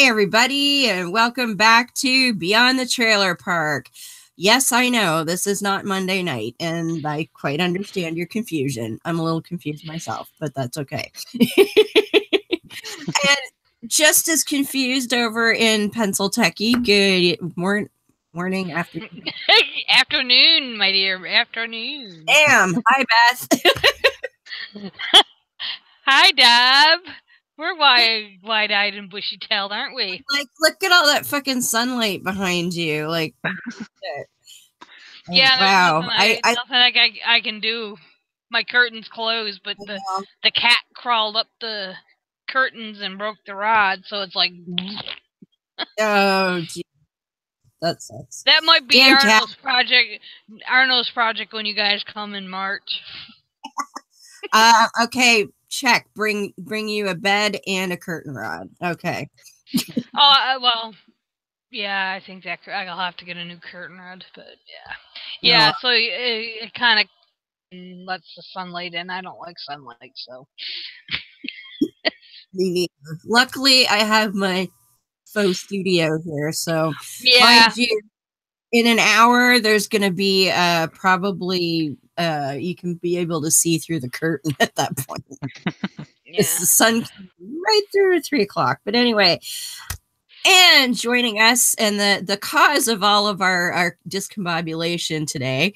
everybody, and welcome back to Beyond the Trailer Park. Yes, I know this is not Monday night, and I quite understand your confusion. I'm a little confused myself, but that's okay. And just as confused over in Pennsylvania. Good morning, afternoon. Afternoon, my dear. Afternoon. Damn. Hi, Beth. Hi, Deb. We're wide-eyed and bushy-tailed, aren't we? Like, look at all that fucking sunlight behind you. Like, shit. Yeah, wow. there's nothing I can do. My curtain's closed, but the cat crawled up the curtains and broke the rod, so it's like... Oh, geez. That sucks. That might be Arno's project when you guys come in March. Okay, check. Bring you a bed and a curtain rod. Okay. Well, yeah, I think that I'll have to get a new curtain rod, but yeah. So it kind of lets the sunlight in. I don't like sunlight, so. Luckily, I have my faux studio here, so yeah. mind you, in an hour there's going to be probably you can be able to see through the curtain at that point. It's the sun right through 3 o'clock. But anyway, and joining us and the cause of all of our discombobulation today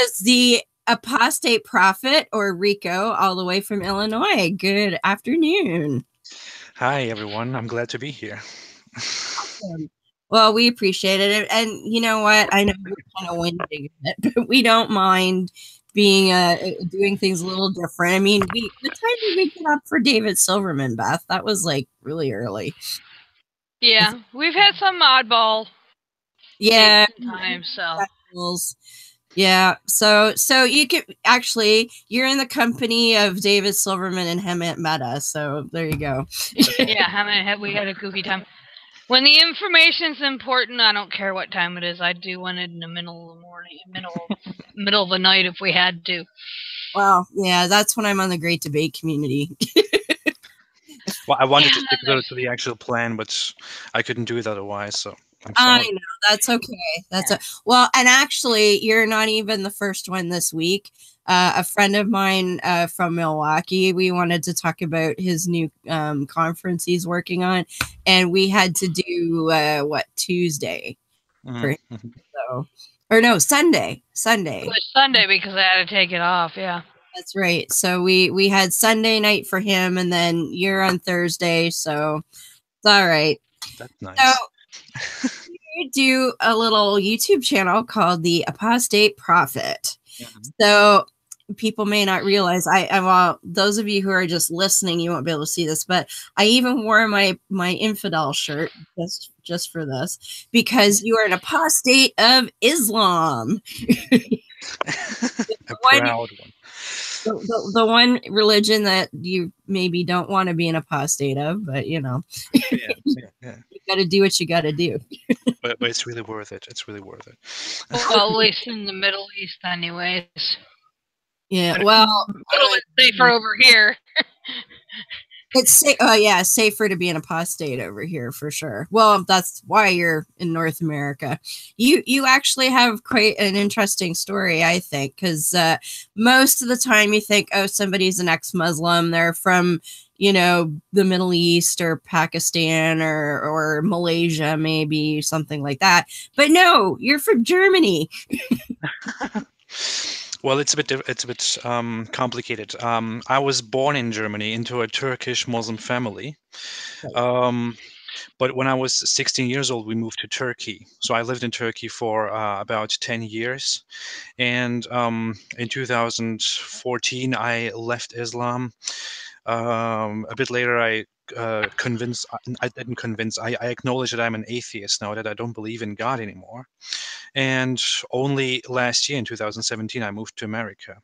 is the apostate prophet, or Rico, all the way from Illinois. Good afternoon. Hi, everyone. I'm glad to be here. Awesome. Well, we appreciate it. And you know what? I know we're kind of winding it, but we don't mind being doing things a little different. I mean, what time did we get up for David Silverman, Beth? That was like really early. Yeah, we've had some oddball times, so. Yeah, so you could actually, you're in the company of David Silverman and Hemant Mehta, so there you go. Yeah, we had a goofy time. When the information's important, I don't care what time it is. I'd do one in the middle of the morning, middle of the night if we had to. Well, yeah, that's when I'm on the Great Debate Community. Well, I wanted to stick to the actual plan, but I couldn't do it otherwise, so I'm sorry. I know, that's okay. Well, and actually, you're not even the first one this week. A friend of mine from Milwaukee, we wanted to talk about his new conference he's working on, and we had to do Tuesday for him. So, or no, Sunday. It was Sunday because I had to take it off. Yeah, that's right. So we had Sunday night for him, and then you're on Thursday, so it's all right. That's nice. So we do a little YouTube channel called The Apostate Prophet. So people may not realize, well, those of you who are just listening, you won't be able to see this, but I even wore my infidel shirt just for this, because you are an apostate of Islam. Proud one. The one religion that you maybe don't want to be an apostate of, but you know, yeah. You got to do what you got to do. but it's really worth it. It's really worth it. Well, at least in the Middle East, anyways. Yeah, well, a little bit safer over here. It's safer to be an apostate over here for sure. Well, that's why you're in North America. You actually have quite an interesting story, I think, because most of the time you think, oh, somebody's an ex-Muslim, they're from, you know, the Middle East or Pakistan or Malaysia, maybe something like that. But no, you're from Germany. Well, it's a bit complicated. I was born in Germany into a Turkish Muslim family. But when I was 16 years old, we moved to Turkey. So I lived in Turkey for about 10 years. And in 2014, I left Islam. A bit later, I acknowledge that I'm an atheist now, that I don't believe in God anymore. And only last year, in 2017, I moved to America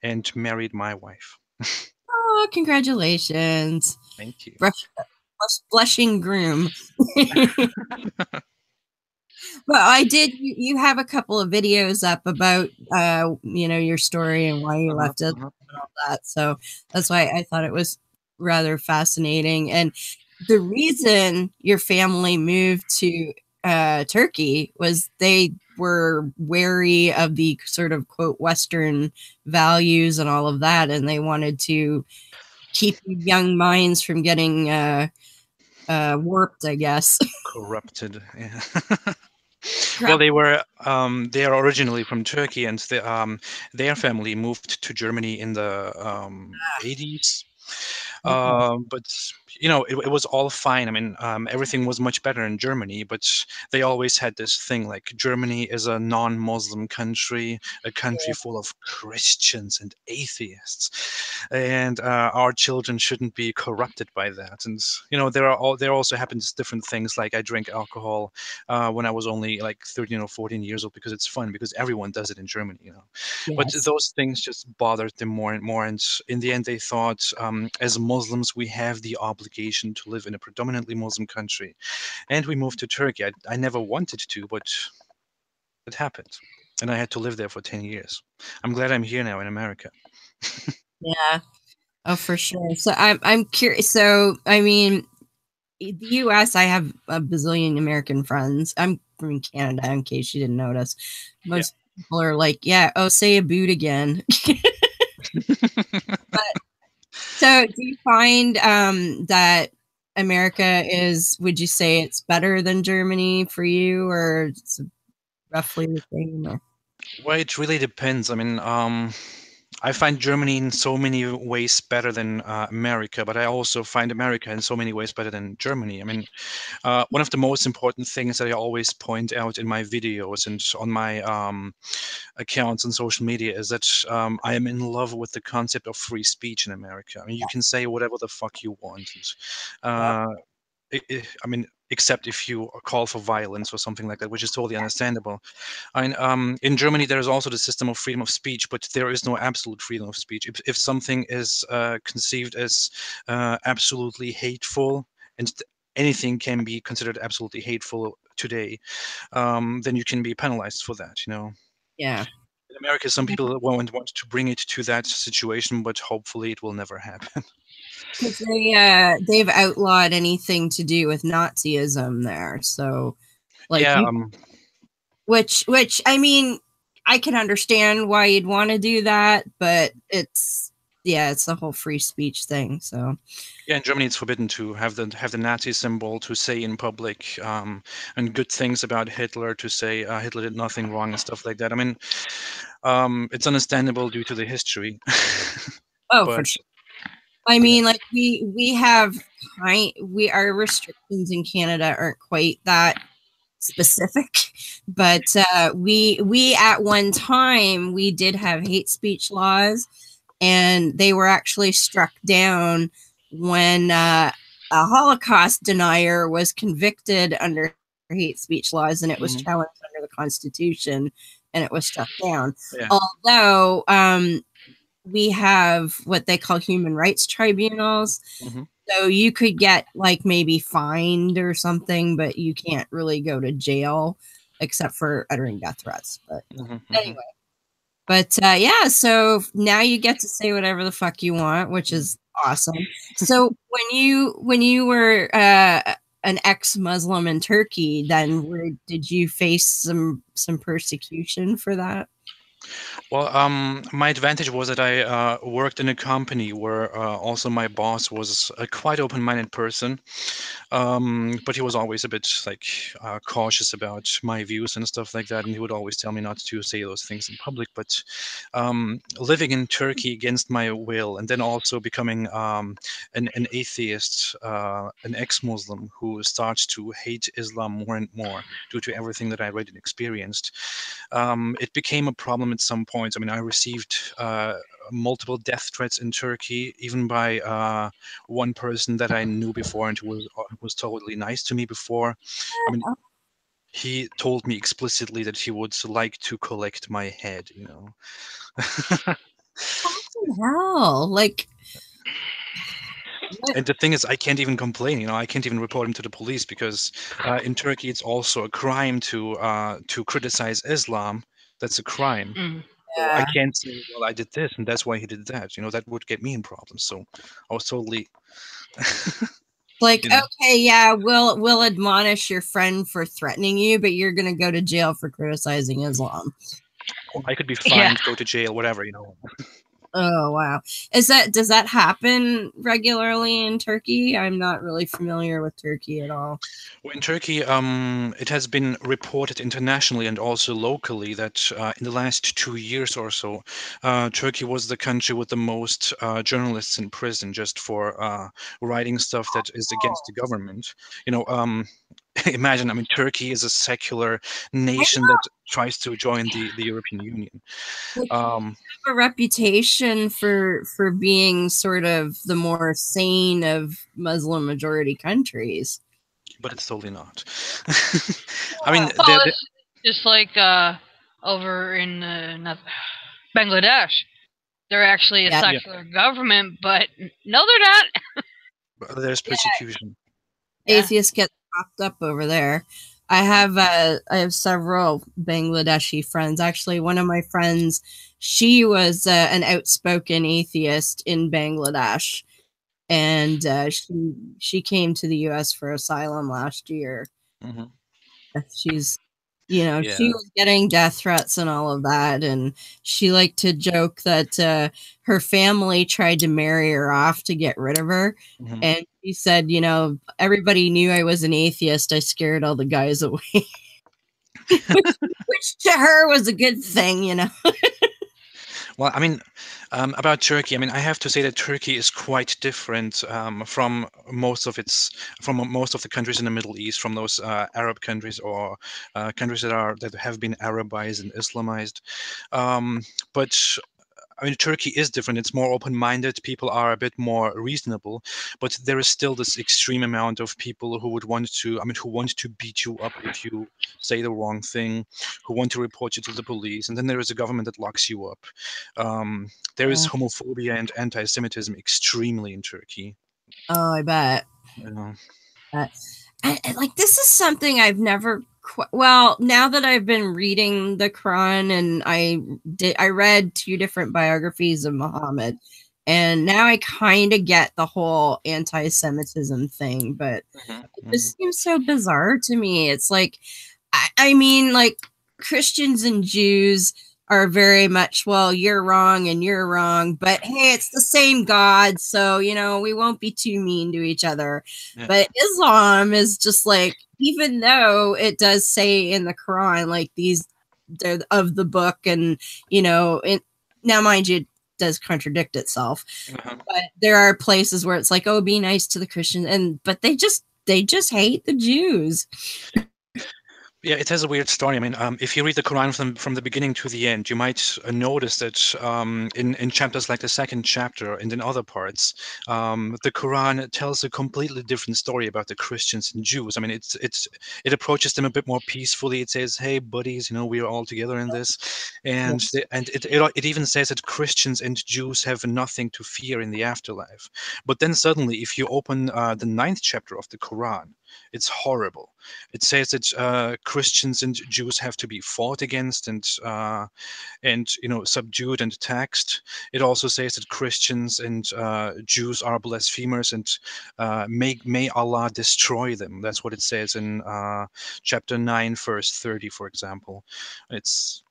and married my wife. Oh, congratulations. Thank you. Blushing groom. Well, I did. You have a couple of videos up about, you know, your story and why you left it and all that. So that's why I thought it was rather fascinating. And the reason your family moved to Turkey was they were wary of the sort of quote Western values and all of that, and they wanted to keep young minds from getting warped, I guess. Corrupted. Yeah. Well, they are originally from Turkey, and their family moved to Germany in the 80s. But it was all fine. I mean, everything was much better in Germany, but they always had this thing like Germany is a non-Muslim country, a country full of Christians and atheists, and our children shouldn't be corrupted by that. And there also happens different things, like I drank alcohol when I was only like 13 or 14 years old because it's fun, because everyone does it in Germany. But Yes. those things just bothered them more and more, and in the end they thought, as Muslims we have the obligation to live in a predominantly Muslim country, and we moved to Turkey. I never wanted to, but it happened, and I had to live there for 10 years. I'm glad I'm here now in America. Yeah. Oh, for sure. So I'm curious. So I mean, the U.S. I have a bazillion American friends. I'm from Canada, in case you didn't notice. Most people are like, "Yeah, oh, say a boot again." But so, do you find that America is? Would you say it's better than Germany for you, or it's roughly the same? Or? Well, it really depends. I mean, I find Germany in so many ways better than America, but I also find America in so many ways better than Germany. I mean, one of the most important things that I always point out in my videos and on my accounts on social media is that I am in love with the concept of free speech in America. I mean, you can say whatever the fuck you want. And, I mean, except if you call for violence or something like that, which is totally understandable. In Germany, there is also the system of freedom of speech, but there is no absolute freedom of speech. If something is conceived as absolutely hateful, and anything can be considered absolutely hateful today, then you can be penalized for that. Yeah. In America, some people want to bring it to that situation, but hopefully it will never happen. Because they've outlawed anything to do with Nazism there, so like Yeah. which I mean, I can understand why you'd want to do that, but it's the whole free speech thing. So Yeah, in Germany, it's forbidden to have the Nazi symbol to say in public, and good things about Hitler, to say Hitler did nothing wrong and stuff like that. I mean, it's understandable due to the history. for But sure. I mean, like we have our restrictions in Canada aren't quite that specific, but we at one time we did have hate speech laws, and they were actually struck down when a Holocaust denier was convicted under hate speech laws, and it was challenged under the Constitution, and it was struck down. Yeah. Although we have what they call human rights tribunals. So you could get like maybe fined or something, but you can't really go to jail except for uttering death threats. But anyway, but yeah, so now you get to say whatever the fuck you want, which is awesome. So when you were an ex-Muslim in Turkey, then did you face some persecution for that? Well, my advantage was that I worked in a company where also my boss was a quite open-minded person, but he was always a bit like cautious about my views and stuff like that, and he would always tell me not to say those things in public. But living in Turkey against my will, and then also becoming an atheist, an ex-Muslim who starts to hate Islam more and more due to everything that I read and experienced, it became a problem at some point. I mean, I received multiple death threats in Turkey, even by one person that I knew before and who was totally nice to me before. I mean, he told me explicitly that he would like to collect my head. Hell, like. And the thing is, I can't even complain. I can't even report him to the police because in Turkey it's also a crime to criticize Islam. That's a crime. So I can't say, well, I did this and that's why he did that. That would get me in problems. So I was totally. Like, You know? okay, yeah, we'll admonish your friend for threatening you, but you're gonna go to jail for criticizing Islam. I could be Yeah. fined, go to jail, whatever, you know. Oh wow. Does that happen regularly in Turkey? I'm not really familiar with Turkey at all. Well, in Turkey, it has been reported internationally and also locally that in the last 2 years or so, Turkey was the country with the most journalists in prison just for writing stuff that is against the government. You know, imagine, I mean, Turkey is a secular nation that tries to join the European Union. Like, Um, a reputation for being sort of the more sane of Muslim majority countries. but it's totally not. I mean, Well, it's just like over in Bangladesh. They're actually a Yeah. secular government, but no, they're not. there's persecution. Yeah. Atheists get popped up over there. I have several Bangladeshi friends. Actually, one of my friends, she was an outspoken atheist in Bangladesh, and she came to the U.S. for asylum last year. Hmm. She's, you know, Yeah. she was getting death threats and all of that, and she liked to joke that her family tried to marry her off to get rid of her. Hmm. And she said, you know, everybody knew I was an atheist. I scared all the guys away. which to her was a good thing, you know. Well, I mean, about Turkey, I mean, I have to say that Turkey is quite different from most of the countries in the Middle East, from those Arab countries or countries that have been Arabized and Islamized. But I mean, Turkey is different. It's more open-minded. People are a bit more reasonable, but there is still this extreme amount of people who who want to beat you up if you say the wrong thing, who want to report you to the police, and then there is a government that locks you up. There is homophobia and anti-Semitism extremely in Turkey. Oh, I bet. You know. Like, this is something I've never well, now that I've been reading the Quran, and I read 2 different biographies of Muhammad, and now I kind of get the whole anti-Semitism thing, but it just seems so bizarre to me. It's like, I mean, like, Christians and Jews are very much, well, you're wrong and you're wrong, but hey, it's the same God, so, you know, we won't be too mean to each other. Yeah. But Islam is just like, even though it does say in the Quran, like, they're of the book, and, you know, now, mind you, it does contradict itself, but there are places where it's like, oh, be nice to the Christians, but they just hate the Jews. Yeah, it has a weird story. I mean, if you read the Quran from the beginning to the end, you might notice that in chapters like the second chapter and in other parts, the Quran tells a completely different story about the Christians and Jews. I mean, it approaches them a bit more peacefully. It says, "Hey, buddies, you know, we are all together in this," and it even says that Christians and Jews have nothing to fear in the afterlife. But then suddenly, if you open the 9th chapter of the Quran, it's horrible. It says that Christians and Jews have to be fought against and you know, subdued and taxed. It also says that Christians and Jews are blasphemers, and may Allah destroy them. That's what it says in chapter 9, verse 30, for example. It's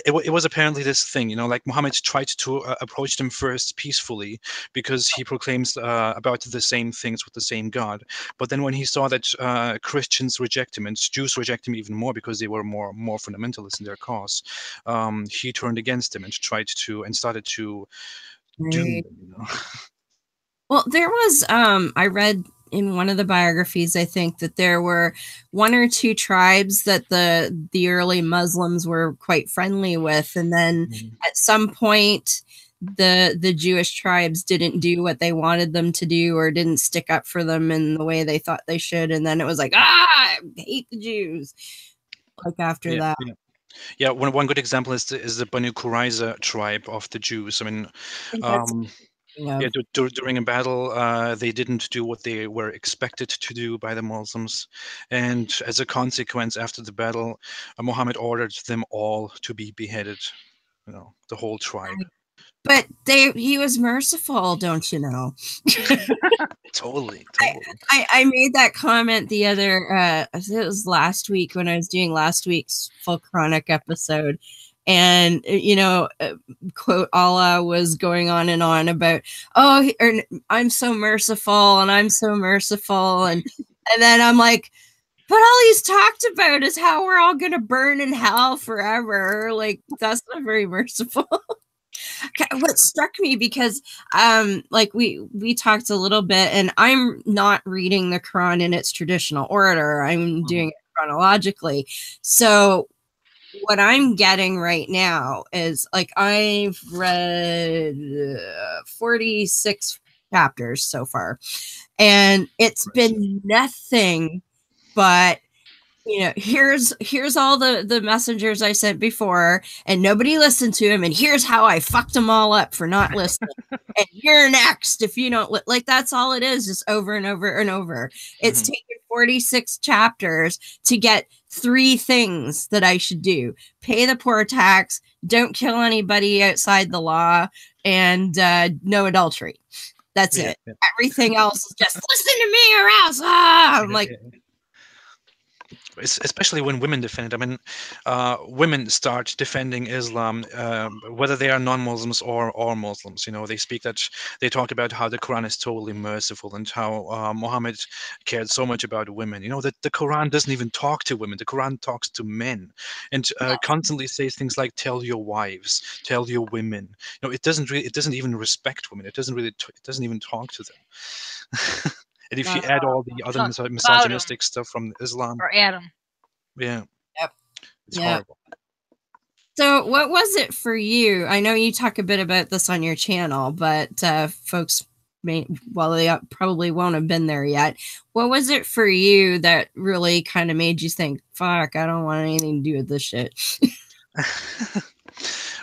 it was apparently this thing, you know, like Muhammad tried to approach them first peacefully because he proclaims about the same things with the same God. But then when he saw that Christians reject him and Jews reject him even more because they were more fundamentalist in their cause, he turned against them and started to doom them, you know. Well, there was I read in one of the biographies, I think, that there were 1 or 2 tribes that the early Muslims were quite friendly with, and then at some point the Jewish tribes didn't do what they wanted them to do, or didn't stick up for them in the way they thought they should, and then it was like, I hate the Jews, like, after that. Yeah, one good example is the Banu Qurayza tribe of the Jews. I mean, yeah, during a battle, they didn't do what they were expected to do by the Muslims, and as a consequence, after the battle, Muhammad ordered them all to be beheaded. You know, the whole tribe. But he was merciful, don't you know? Totally. I made that comment the other it was last week when I was doing last week's full chronic episode, and quote Allah was going on and on about I'm so merciful and I'm so merciful and then I'm like, but all he's talked about is how we're all gonna burn in hell forever. Like, that's not very merciful. What struck me, because like we talked a little bit, and I'm not reading the Quran in its traditional order. I'm doing it chronologically. So what I'm getting right now is, like, I've read 46 chapters so far, and it's been nothing but, here's all the messengers I sent before, and nobody listened to him, and here's how I fucked them all up for not listening. And you're next if you don't like. That's all it is, just over and over and over. It's taken 46 chapters to get 3 things that I should do: pay the poor tax, don't kill anybody outside the law, and no adultery. That's it. Everything else is just listen to me or else. I'm like, especially when women defend it. I mean, women start defending Islam, whether they are non-Muslims or Muslims. They talk about how the Quran is totally merciful and how Muhammad cared so much about women. That the Quran doesn't even talk to women. The Quran talks to men, and constantly says things like "tell your wives," "tell your women." It doesn't even respect women. It doesn't even talk to them. And if you add all the other misogynistic stuff from Islam, or Adam, it's horrible. So what was it for you? I know you talk a bit about this on your channel, but folks they probably won't have been there yet. What was it for you that really kind of made you think, fuck, I don't want anything to do with this shit?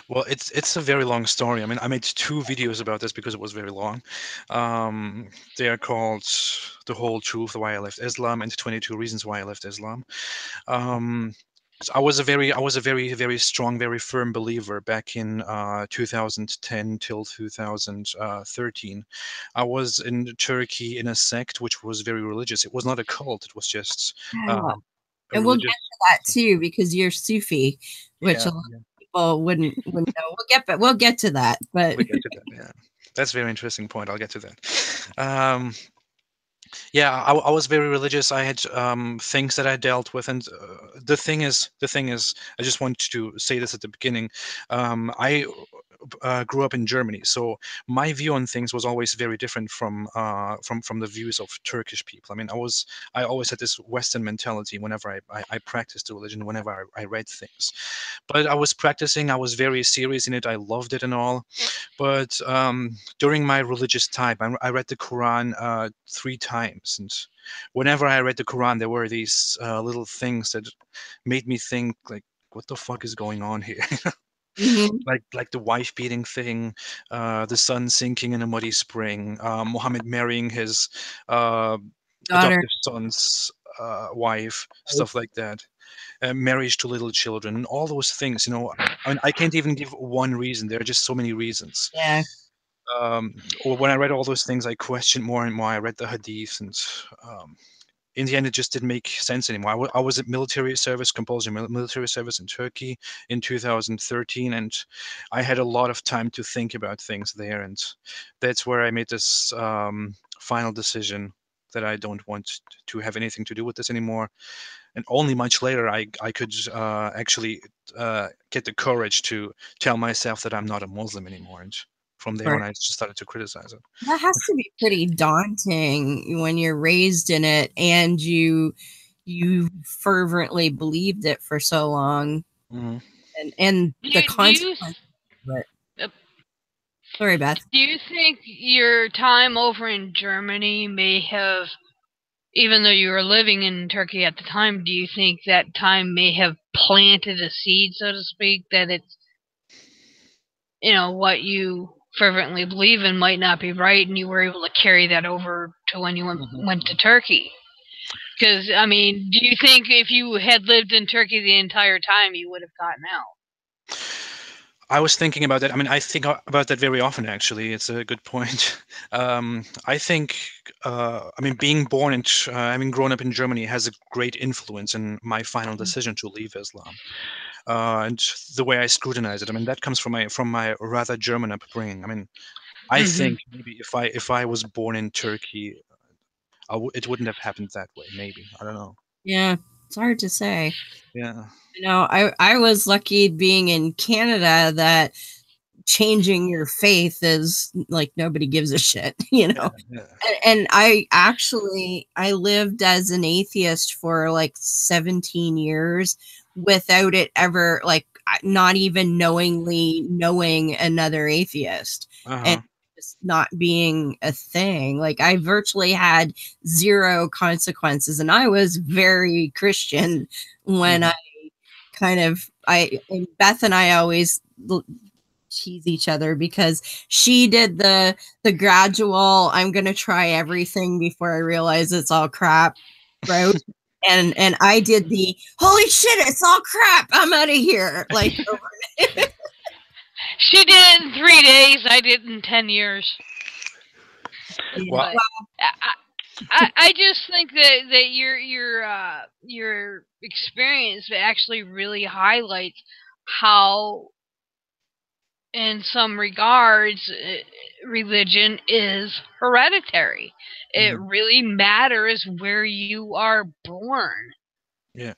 Well, it's a very long story. I mean, I made 2 videos about this because it was very long. They are called "The Whole Truth: Why I Left Islam" and "22 Reasons Why I Left Islam." So I was a very, very strong, very firm believer back in 2010 till 2013. I was in Turkey in a sect which was very religious. It was not a cult. It was just and we'll get to that too, because you're Sufi, which a lot of people wouldn't know. We'll get to that, but we'll get to that, yeah. That's a very interesting point. I'll get to that. Yeah, I was very religious. I had things that I dealt with, and the thing is, I just want to say this at the beginning. I grew up in Germany, so my view on things was always very different from the views of Turkish people. I mean, I always had this Western mentality whenever I practiced the religion, whenever I read things. But I was practicing. I was very serious in it. I loved it and all. But during my religious time, I read the Quran 3 times, and whenever I read the Quran, there were these little things that made me think, like, what the fuck is going on here? Like the wife beating thing, the sun sinking in a muddy spring, Muhammad marrying his adoptive son's wife, stuff like that. Marriage to little children, and all those things. I mean, I can't even give one reason. There are just so many reasons. Yeah. Or when I read all those things, I questioned more and more. I read the hadith, and in the end, it just didn't make sense anymore. I was at military service, compulsory military service in Turkey in 2013, and I had a lot of time to think about things there, and that's where I made this final decision that I don't want to have anything to do with this anymore. And only much later I could actually get the courage to tell myself that I'm not a Muslim anymore. And from there on, I just started to criticize it. That has to be pretty daunting when you're raised in it and you fervently believed it for so long. And the consequence of it. Sorry, Beth. Do you think your time over in Germany may have, even though you were living in Turkey at the time, do you think that time may have planted a seed, so to speak, that it's, what you fervently believe in might not be right, and you were able to carry that over to when you went to Turkey? Because, I mean, do you think if you had lived in Turkey the entire time, you would have gotten out? I was thinking about that. I mean, I think about that very often, actually. It's a good point. I think, I mean, being born and having grown up in Germany has a great influence in my final decision to leave Islam. And the way I scrutinize it, I mean, that comes from my rather German upbringing. I mean, I think maybe if I was born in Turkey, it wouldn't have happened that way. Maybe, I don't know. Yeah, it's hard to say. Yeah. You know, I was lucky being in Canada that changing your faith is like nobody gives a shit, you know. Yeah. And I lived as an atheist for like 17 years without it ever, like, not even knowing another atheist. And Uh-huh. just not being a thing. Like, I virtually had zero consequences, and I was very Christian when I and Beth and I always tease each other because she did the gradual, I'm gonna try everything before I realize it's all crap route. And I did the holy shit, it's all crap, I'm out of here. Like, she did it in 3 days. I did it in 10 years. Wow. I just think that your experience actually really highlights how, in some regards, religion is hereditary. It really matters where you are born. Yeah.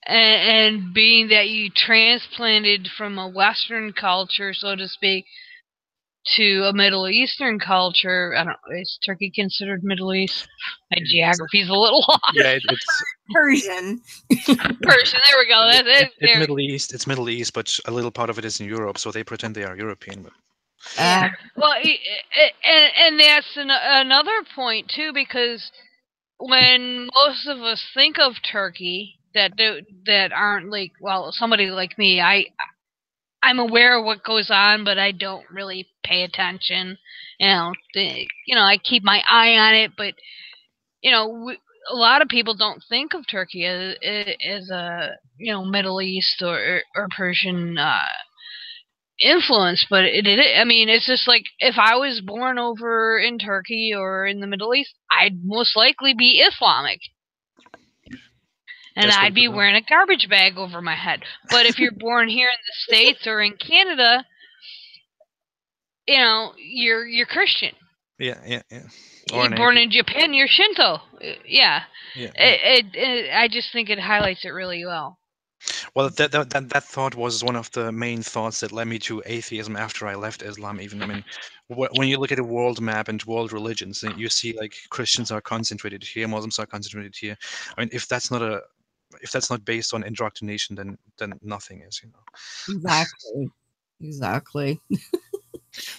And being that you transplanted from a Western culture, so to speak, to a Middle Eastern culture. I don't know, is Turkey considered Middle East? My geography's a little off. Yeah, it's Persian. Persian, there we go. It's Middle East. It's Middle East, but a little part of it is in Europe, so they pretend they are European. But well, and that's another point too, because when most of us think of Turkey, that aren't like, well, somebody like me, I'm aware of what goes on, but I don't really pay attention. I keep my eye on it, but a lot of people don't think of Turkey as a Middle East or Persian influence, but I mean, it's just like, if I was born over in Turkey or in the Middle East, I'd most likely be Islamic. And I'd be wearing a garbage bag over my head. But if you're born here in the States or in Canada, you're Christian. Yeah. You're born in Japan, you're Shinto. Yeah. I just think it highlights it really well. Well, that thought was one of the main thoughts that led me to atheism after I left Islam. Even, I mean, when you look at a world map and world religions, you see like Christians are concentrated here, Muslims are concentrated here. I mean, if that's not based on indoctrination, then nothing is, Exactly.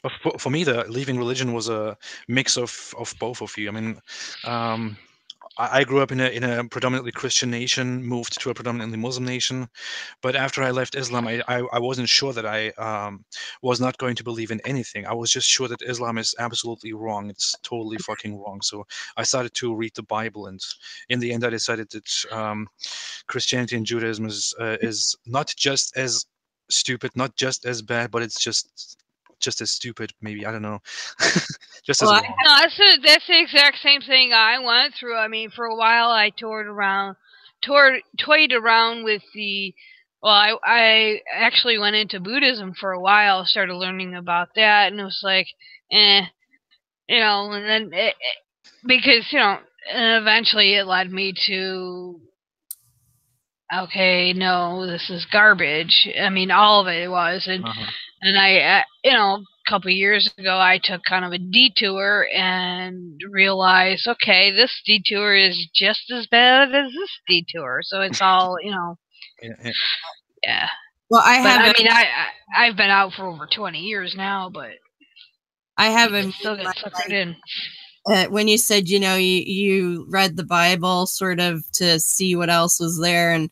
But for me, the leaving religion was a mix of both of you. I mean, I grew up in a predominantly Christian nation, moved to a predominantly Muslim nation, but after I left Islam, I wasn't sure that I was not going to believe in anything. I was just sure that Islam is absolutely wrong. It's totally fucking wrong. So I started to read the Bible, and in the end, I decided that Christianity and Judaism is not just as stupid, not just as bad, but it's just as stupid, maybe. I don't know. Just as wrong. No, that's the exact same thing I went through. I mean, for a while I toyed around with the. Well, I actually went into Buddhism for a while, started learning about that, and it was like, and then because and eventually it led me to, okay, no, this is garbage. I mean, all of it was, and I, a couple of years ago, I took kind of a detour and realized, okay, this detour is just as bad as this detour. So it's all, yeah. Well, I've been out for over 20 years now, but I haven't still get suckered in. When you said, you read the Bible sort of to see what else was there, and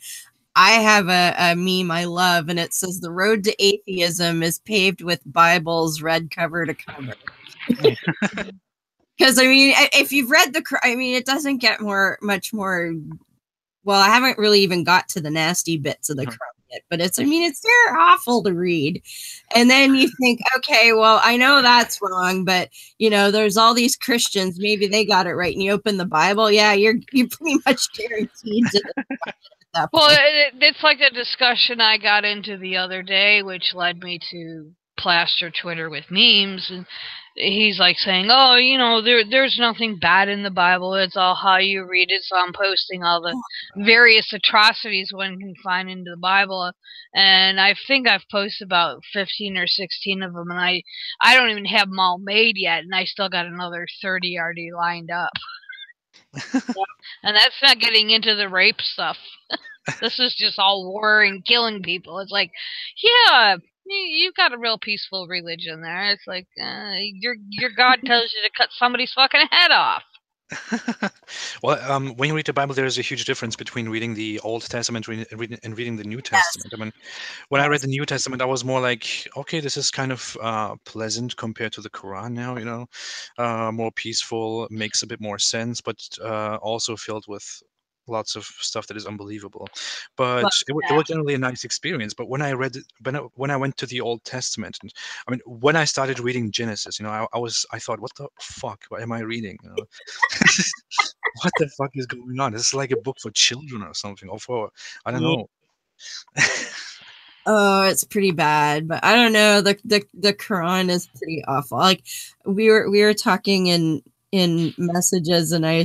I have a meme I love, and it says, "The road to atheism is paved with Bibles read cover to cover." Because, I mean, if you've read it doesn't get much more. Well, I haven't really even got to the nasty bits of the it, but it's very awful to read. And then you think, okay, well, I know that's wrong, but there's all these Christians, maybe they got it right. And you open the Bible, yeah, you're pretty much guaranteed to at that Well, point. it's like a discussion I got into the other day, which led me to plaster Twitter with memes, and he's like saying, "Oh, there's nothing bad in the Bible. It's all how you read it." So I'm posting all the various atrocities one can find into the Bible, and I think I've posted about 15 or 16 of them, and I don't even have them all made yet, and I still got another 30 already lined up. And that's not getting into the rape stuff. This is just all war and killing people. It's like, yeah, you've got a real peaceful religion there. It's like your God tells you to cut somebody's fucking head off. Well, when you read the Bible, there is a huge difference between reading the Old Testament and reading the New Testament. I mean, when I read the New Testament, I was more like, okay, this is kind of pleasant compared to the Quran now, more peaceful, makes a bit more sense, but also filled with lots of stuff that is unbelievable. But it was generally a nice experience. But when I went to the Old Testament, and I mean, when I started reading Genesis, I thought, what the fuck? What am I reading? What the fuck is going on? This is like a book for children or something, or for I don't know. Oh, it's pretty bad, but I don't know. The Quran is pretty awful. Like we were talking in messages, and I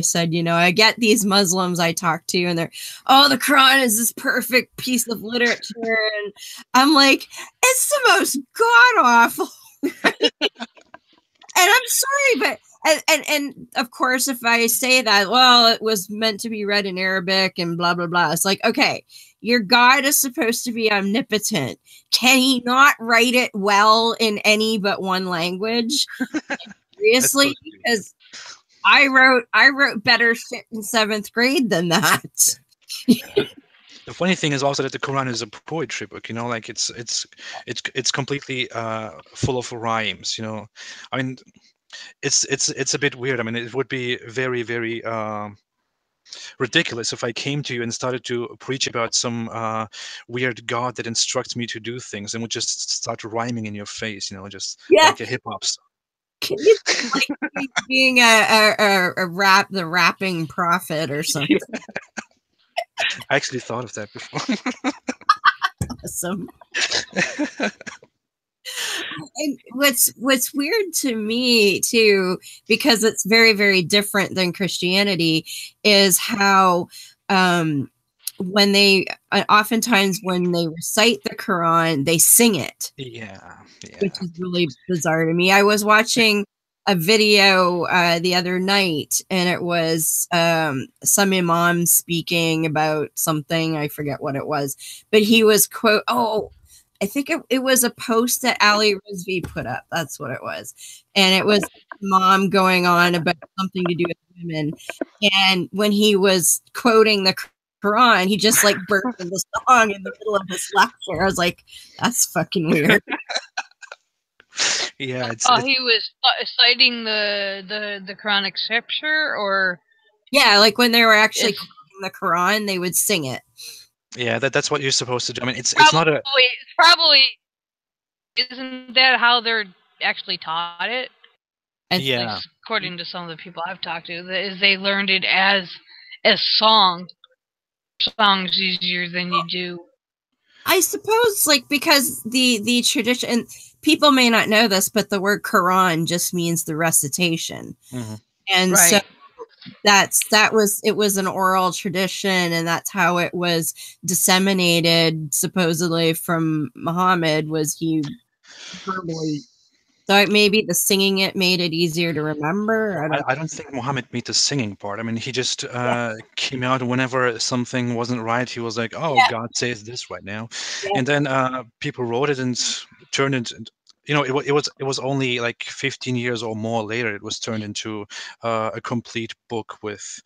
said, I get these Muslims I talk to, and they're, oh, the Quran is this perfect piece of literature, and I'm like, it's the most god awful. And I'm sorry, but and of course, if I say that, well, it was meant to be read in Arabic and blah blah blah. It's like, okay, your God is supposed to be omnipotent. Can he not write it well in any but one language? Seriously, because I wrote better shit in 7th grade than that. The funny thing is also that the Quran is a poetry book, like it's completely full of rhymes, I mean, it's a bit weird. I mean, it would be very, very ridiculous if I came to you and started to preach about some weird god that instructs me to do things and would just start rhyming in your face, just like a hip-hop song. Can you like being the rapping prophet or something? I actually thought of that before. Awesome. And what's weird to me too, because it's very, very different than Christianity, is how when they oftentimes when they recite the Quran, they sing it. Yeah. Which is really bizarre to me. I was watching a video the other night, and it was some imam speaking about something. I forget what it was, but he was I think it was a post that Ali Rizvi put up. That's what it was. And it was mom going on about something to do with women. And when he was quoting the Quran, he just like burst into the song in the middle of his lecture. I was like, that's fucking weird. Yeah. He was citing the Quranic scripture, or? Yeah, like when they were actually quoting the Quran, they would sing it. Yeah, that's what you're supposed to do. I mean, it's not a... Probably, isn't that how they're actually taught it? Yeah. According to some of the people I've talked to, is they learned it as songs easier than you do. I suppose, like, because the tradition, and people may not know this, but the word Quran just means the recitation. Mm-hmm. And so it was an oral tradition, and that's how it was disseminated supposedly from Muhammad, was he verbally. So maybe the singing it made it easier to remember. I don't think Muhammad made the singing part. I mean, he just came out whenever something wasn't right. He was like, "Oh, God says this right now," and then people wrote it and turned it you know, it was only like 15 years or more later it was turned into a complete book with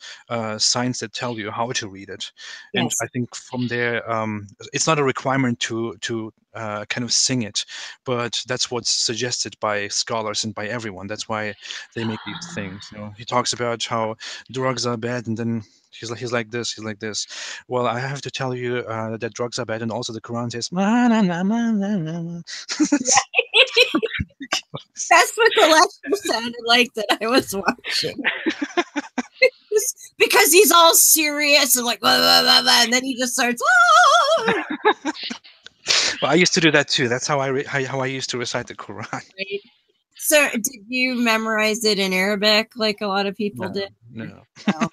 signs that tell you how to read it. And Yes. I think from there, it's not a requirement to kind of sing it, but that's what's suggested by scholars and by everyone. That's why they make these things. You know, he talks about how drugs are bad, and then he's like this, he's like this. Well, I have to tell you that drugs are bad, and also the Quran says. That's what the lecture sounded like that I was watching. Because he's all serious and like blah, blah, blah, blah, and then he just starts. Oh! Well, I used to do that too. That's how how I used to recite the Quran. Right. So, did you memorize it in Arabic like a lot of people did? No. No.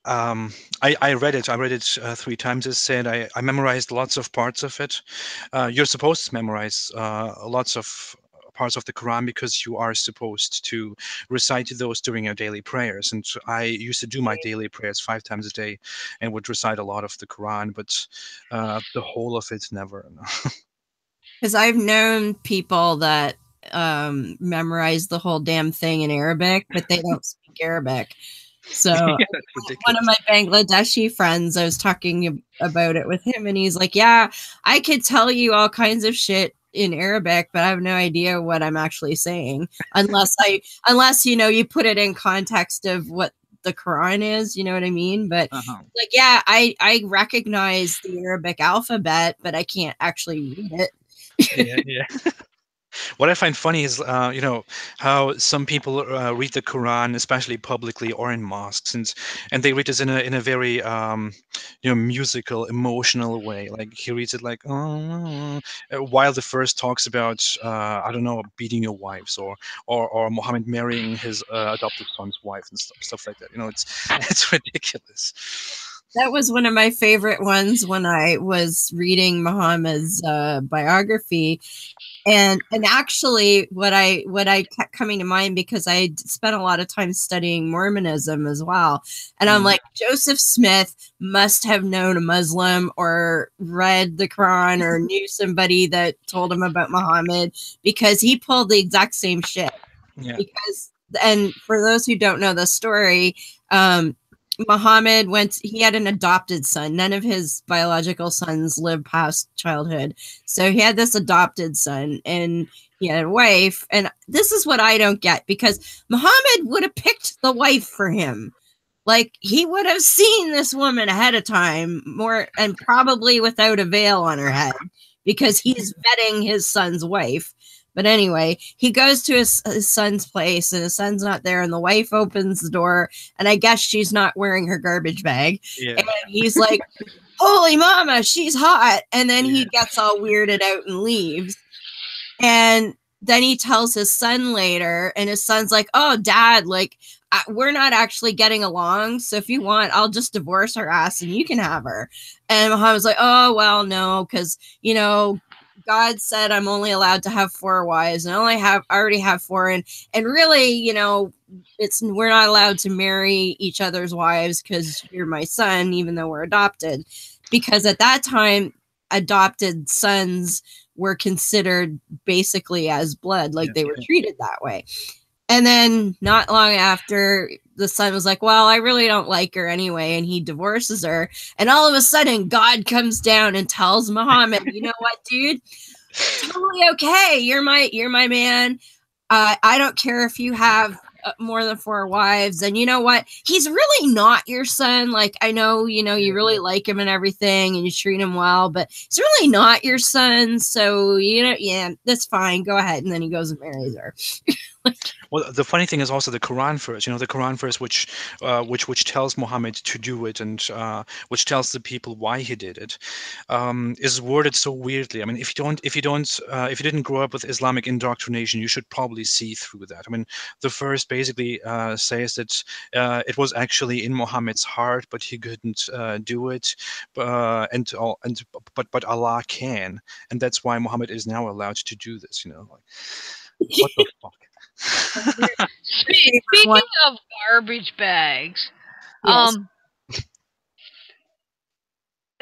I read it. I read it 3 times. As said, I memorized lots of parts of it. You're supposed to memorize lots of parts of the Quran because you are supposed to recite those during your daily prayers. And I used to do my daily prayers 5 times a day, and would recite a lot of the Quran, but the whole of it never. Because I've known people that memorize the whole damn thing in Arabic, but they don't speak Arabic. So one of my Bangladeshi friends, I was talking about it with him, and he's like, "Yeah, I could tell you all kinds of shit in Arabic, but I have no idea what I'm actually saying unless you put it in context of what the Quran is, you know what I mean? But like, yeah, I recognize the Arabic alphabet, but I can't actually read it." Yeah. What I find funny is, you know, how some people read the Quran, especially publicly or in mosques, and they read this in a very, you know, musical, emotional way. Like he reads it like, oh, while the verse talks about, I don't know, beating your wives or Muhammad marrying his adoptive son's wife and stuff like that. You know, it's ridiculous. That was one of my favorite ones when I was reading Muhammad's biography. And actually what I kept coming to mind, because I spent a lot of time studying Mormonism as well. And I'm like, Joseph Smith must have known a Muslim or read the Quran or knew somebody that told him about Muhammad, because he pulled the exact same shit. Yeah. Because, and for those who don't know the story, Muhammad he had an adopted son. None of his biological sons lived past childhood. So he had this adopted son, and he had a wife. And this is what I don't get, because Muhammad would have picked the wife for him. Like, he would have seen this woman ahead of time, more, and probably without a veil on her head, because he's vetting his son's wife. But anyway, he goes to his son's place, and his son's not there, and the wife opens the door, and I guess she's not wearing her garbage bag. Yeah. And he's like, holy mama, she's hot. And then he gets all weirded out and leaves. And then he tells his son later, and his son's like, oh, Dad, like, we're not actually getting along. So if you want, I'll just divorce her ass and you can have her. And Muhammad's like, oh, well, no, because, you know, God said I'm only allowed to have 4 wives, and I already have 4, and really, you know, we're not allowed to marry each other's wives because you're my son, even though we're adopted, because at that time adopted sons were considered basically as blood, like they were treated that way. And then not long after, the son was like, well, I really don't like her anyway. And he divorces her. And all of a sudden, God comes down and tells Muhammad, you know what, dude? Totally okay. You're my man. I don't care if you have more than 4 wives. And you know what? He's really not your son. Like, I know, you know, you really like him and everything, and you treat him well, but he's really not your son. So, you know, yeah, that's fine. Go ahead. And then he goes and marries her. Well, the funny thing is also the Quran verse. You know, the Quran verse which tells Muhammad to do it, and which tells the people why he did it, is worded so weirdly. I mean, if you didn't grow up with Islamic indoctrination, you should probably see through that. I mean, the verse basically says that it was actually in Muhammad's heart, but he couldn't do it, but Allah can, and that's why Muhammad is now allowed to do this. You know, like, what the fuck. Speaking of garbage bags, Yes.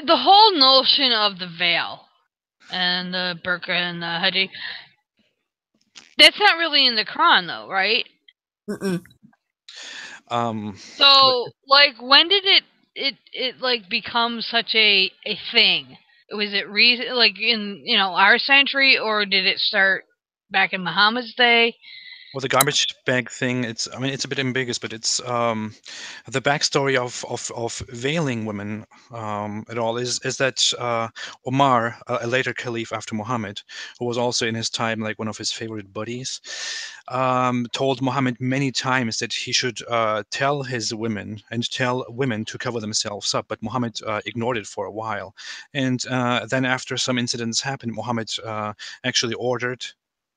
The whole notion of the veil. and the burqa and the hijab. That's not really in the Quran, though, right? Mm-mm. So, like, when did it like become such a thing? Was it like in our century, or did it start back in Muhammad's day? Well, the garbage bag thing, I mean, it's a bit ambiguous, but it's the backstory of veiling women at all is that Omar, a later caliph after Muhammad, who was also in his time like one of his favorite buddies, told Muhammad many times that he should tell his women and tell women to cover themselves up, but Muhammad ignored it for a while. And then after some incidents happened, Muhammad actually ordered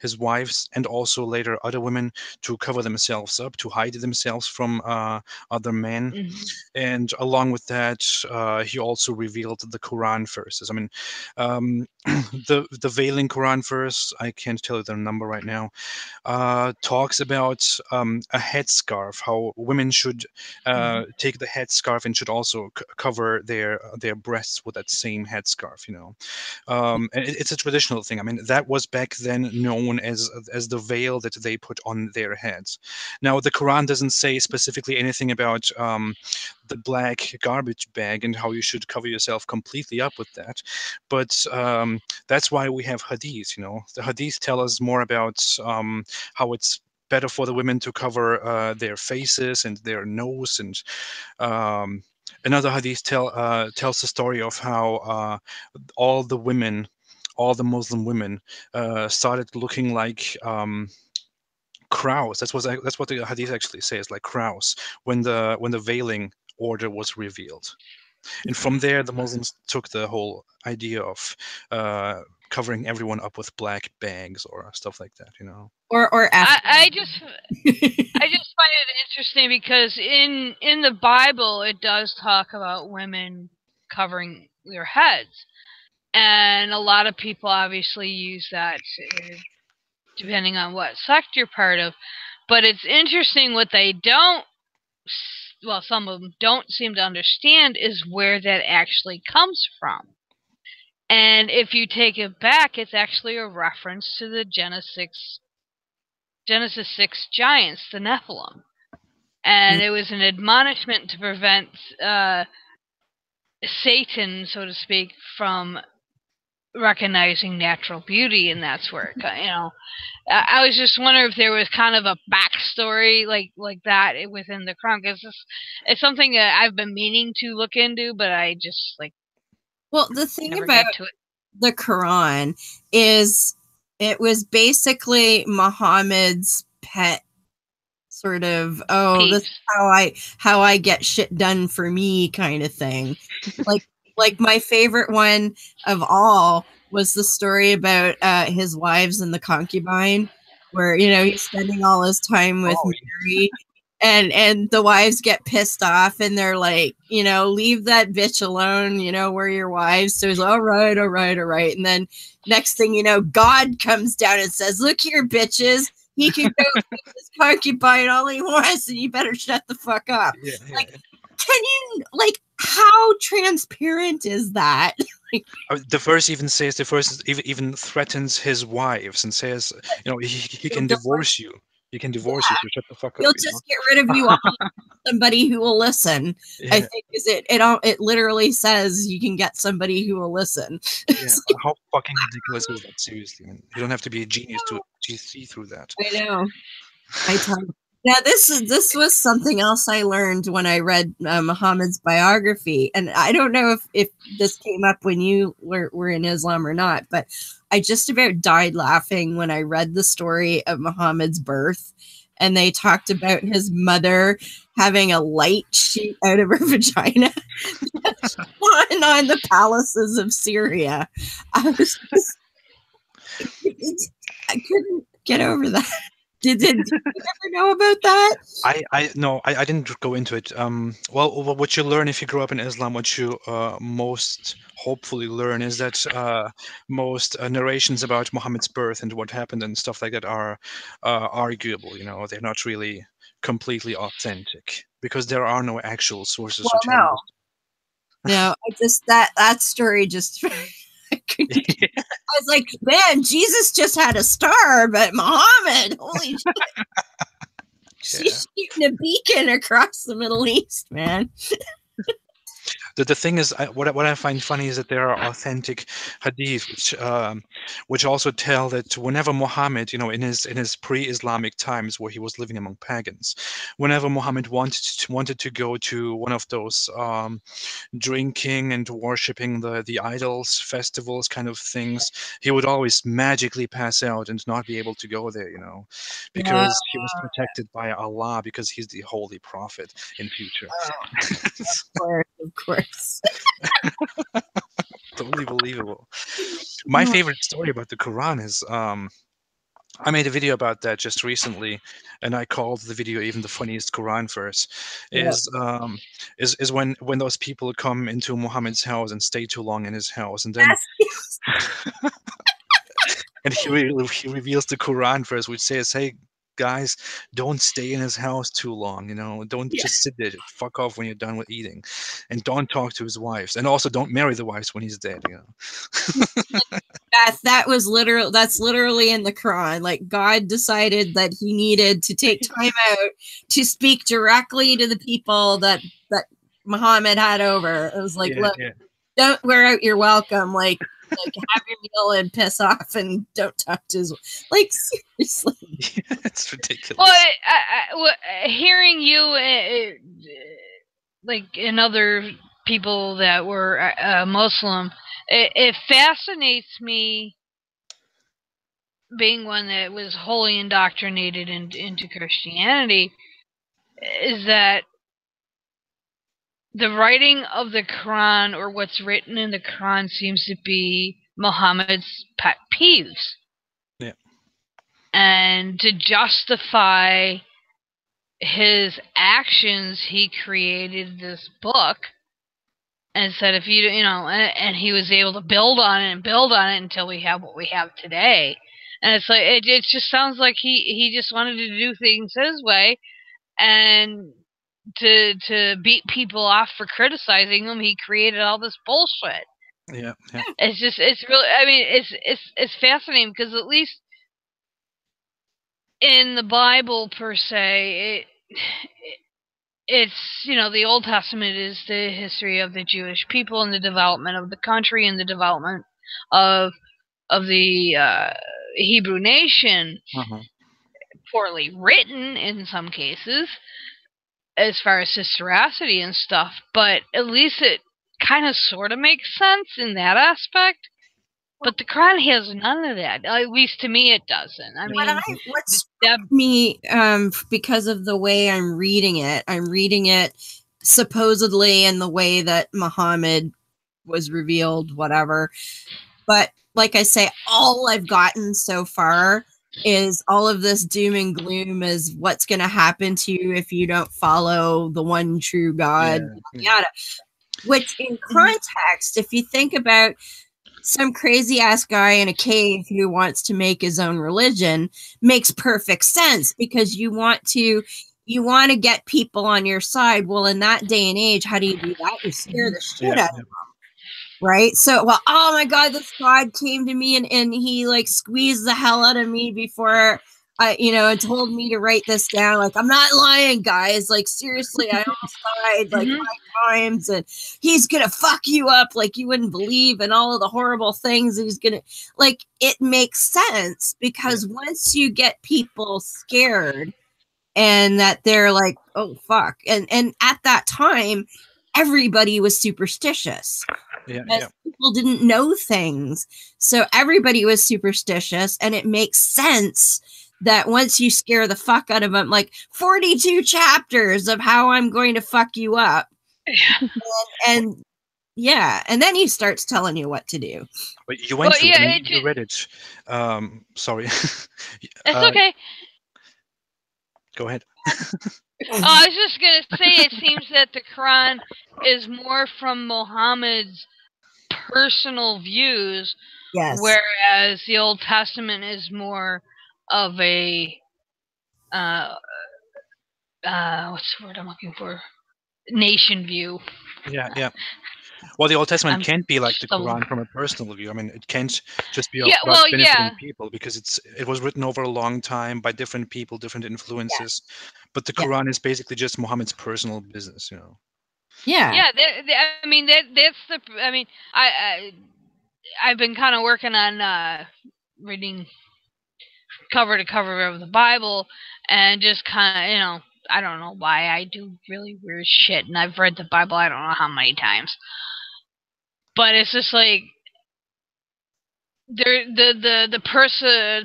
his wives and also later other women to cover themselves up, to hide themselves from other men. And along with that, he also revealed the Quran verses. I mean, the veiling Quran verse, I can't tell you the number right now, talks about a headscarf, how women should take the headscarf and should also cover their breasts with that same headscarf. And it's a traditional thing. I mean, that was back then known as the veil that they put on their heads. Now, the Quran doesn't say specifically anything about the black garbage bag and how you should cover yourself completely up with that, but that's why we have hadith. The hadith tell us more about how it's better for the women to cover their faces and their nose. And another hadith tells the story of how all the women, all the Muslim women, started looking like crows. That's what the hadith actually says, like crows, when the veiling order was revealed. And from there, the Muslims took the whole idea of covering everyone up with black bags or stuff like that. Or I just find it interesting because in the Bible it does talk about women covering their heads, and a lot of people obviously use that depending on what sect you're part of. But it's interesting what they don't. Well, some of them don't seem to understand is where that actually comes from. And if you take it back, it's actually a reference to the Genesis 6 giants, the Nephilim. And it was an admonishment to prevent Satan, so to speak, from recognizing natural beauty, and that's where I was just wondering if there was kind of a backstory like that within the Quran, because it's something that I've been meaning to look into, but I just the thing about the Quran is it was basically Muhammad's pet sort of this is how I get shit done for me kind of thing. like my favorite one of all was the story about his wives and the concubine, where he's spending all his time with Mary, and the wives get pissed off and they're like, leave that bitch alone, we're your wives. So he's all right. And then next thing you know, God comes down and says, look here, bitches, he can go with his concubine all he wants, and you better shut the fuck up. Can you, how transparent is that? The verse even says, the verse even threatens his wives and says, he can divorce you. He can divorce you, so shut the fuck up. He'll just get rid of you all. Somebody who will listen. Yeah. I think it literally says you can get somebody who will listen. Yeah. How fucking ridiculous is that? Seriously, man. You don't have to be a genius to see through that. I know. I tell you. Now, this was something else I learned when I read Muhammad's biography, and I don't know if this came up when you were in Islam or not, but I just about died laughing when I read the story of Muhammad's birth, and they talked about his mother having a light shoot out of her vagina on the palaces of Syria. I couldn't get over that. Did you ever know about that? No, I didn't go into it. Well, what you learn if you grow up in Islam, what you most hopefully learn is that most narrations about Muhammad's birth and what happened and stuff like that are arguable. They're not really completely authentic because there are no actual sources to tell you. No, I just that story just. was like, man, Jesus just had a star, but Muhammad, holy shit. She's shooting a beacon across the Middle East, man. The thing is, what I find funny is that there are authentic hadith which also tell that whenever Muhammad, in his pre-Islamic times where he was living among pagans, whenever Muhammad wanted to go to one of those drinking and worshiping the idols festivals kind of things, he would always magically pass out and not be able to go there, because he was protected by Allah, because he's the holy prophet in future. Of course. Totally believable. My favorite story about the Quran is I made a video about that just recently, and I called the video even the funniest Quran verse. Is when those people come into Muhammad's house and stay too long in his house, and then and he reveals the Quran verse which says, "Hey guys, don't stay in his house too long, don't just sit there, just fuck off when you're done with eating, and don't talk to his wives, and also don't marry the wives when he's dead." That's literally in the Quran. Like, God decided that he needed to take time out to speak directly to the people that Muhammad had over. It was like, look, don't wear out your welcome, like have your meal and piss off and don't talk to his, like, seriously. It's ridiculous. Well, hearing you, like, and other people that were Muslim, it fascinates me, being one that was wholly indoctrinated into Christianity, is that the writing of the Quran, or what's written in the Quran, seems to be Muhammad's pet peeves. Yeah. And to justify his actions, he created this book and said, if and he was able to build on it until we have what we have today. And it's like, it just sounds like he just wanted to do things his way, and to beat people off for criticizing him, he created all this bullshit. Yeah. It's really, I mean, it's fascinating, because at least in the Bible per se, it's the Old Testament is the history of the Jewish people and the development of the country and the development of the Hebrew nation. Poorly written in some cases, as far as historicity and stuff, but at least it kind of sort of makes sense in that aspect. But the Quran has none of that. At least to me, it doesn't. I mean, what struck me, because of the way I'm reading it supposedly in the way that Muhammad was revealed, whatever. But like I say, all I've gotten so far is all of this doom and gloom is what's going to happen to you if you don't follow the one true God, yada. Which in context, if you think about some crazy ass guy in a cave who wants to make his own religion, makes perfect sense, because you want to get people on your side. Well, in that day and age, how do you do that? You scare the shit out of them. Right? So, well, oh my God, this God came to me and he like squeezed the hell out of me before and told me to write this down. Like, I'm not lying, guys. Like, seriously, I almost died like 5 times, and he's gonna fuck you up like you wouldn't believe, and all of the horrible things he's gonna, like, it makes sense, because once you get people scared and that they're like, oh fuck, and at that time everybody was superstitious. People didn't know things, so everybody was superstitious, and it makes sense that once you scare the fuck out of them, like 42 chapters of how I'm going to fuck you up, and then he starts telling you what to do. But you went through you read it. Sorry. It's okay. Go ahead. I was just going to say, it seems that the Quran is more from Muhammad's personal views, whereas the Old Testament is more of a what's the word I'm looking for? Nation view. Yeah. Well, the Old Testament I'm can't be like the so- Quran from a personal view. I mean, it can't just be Yeah, about well, benefiting yeah. people because it was written over a long time by different people, different influences. But the Yeah. Quran is basically just Muhammad's personal business, you know. Yeah. Yeah, I mean that's the. I mean, I've been kind of working on reading cover to cover of the Bible, and just kind of, I don't know why I do really weird shit, and I've read the Bible I don't know how many times, but it's just like the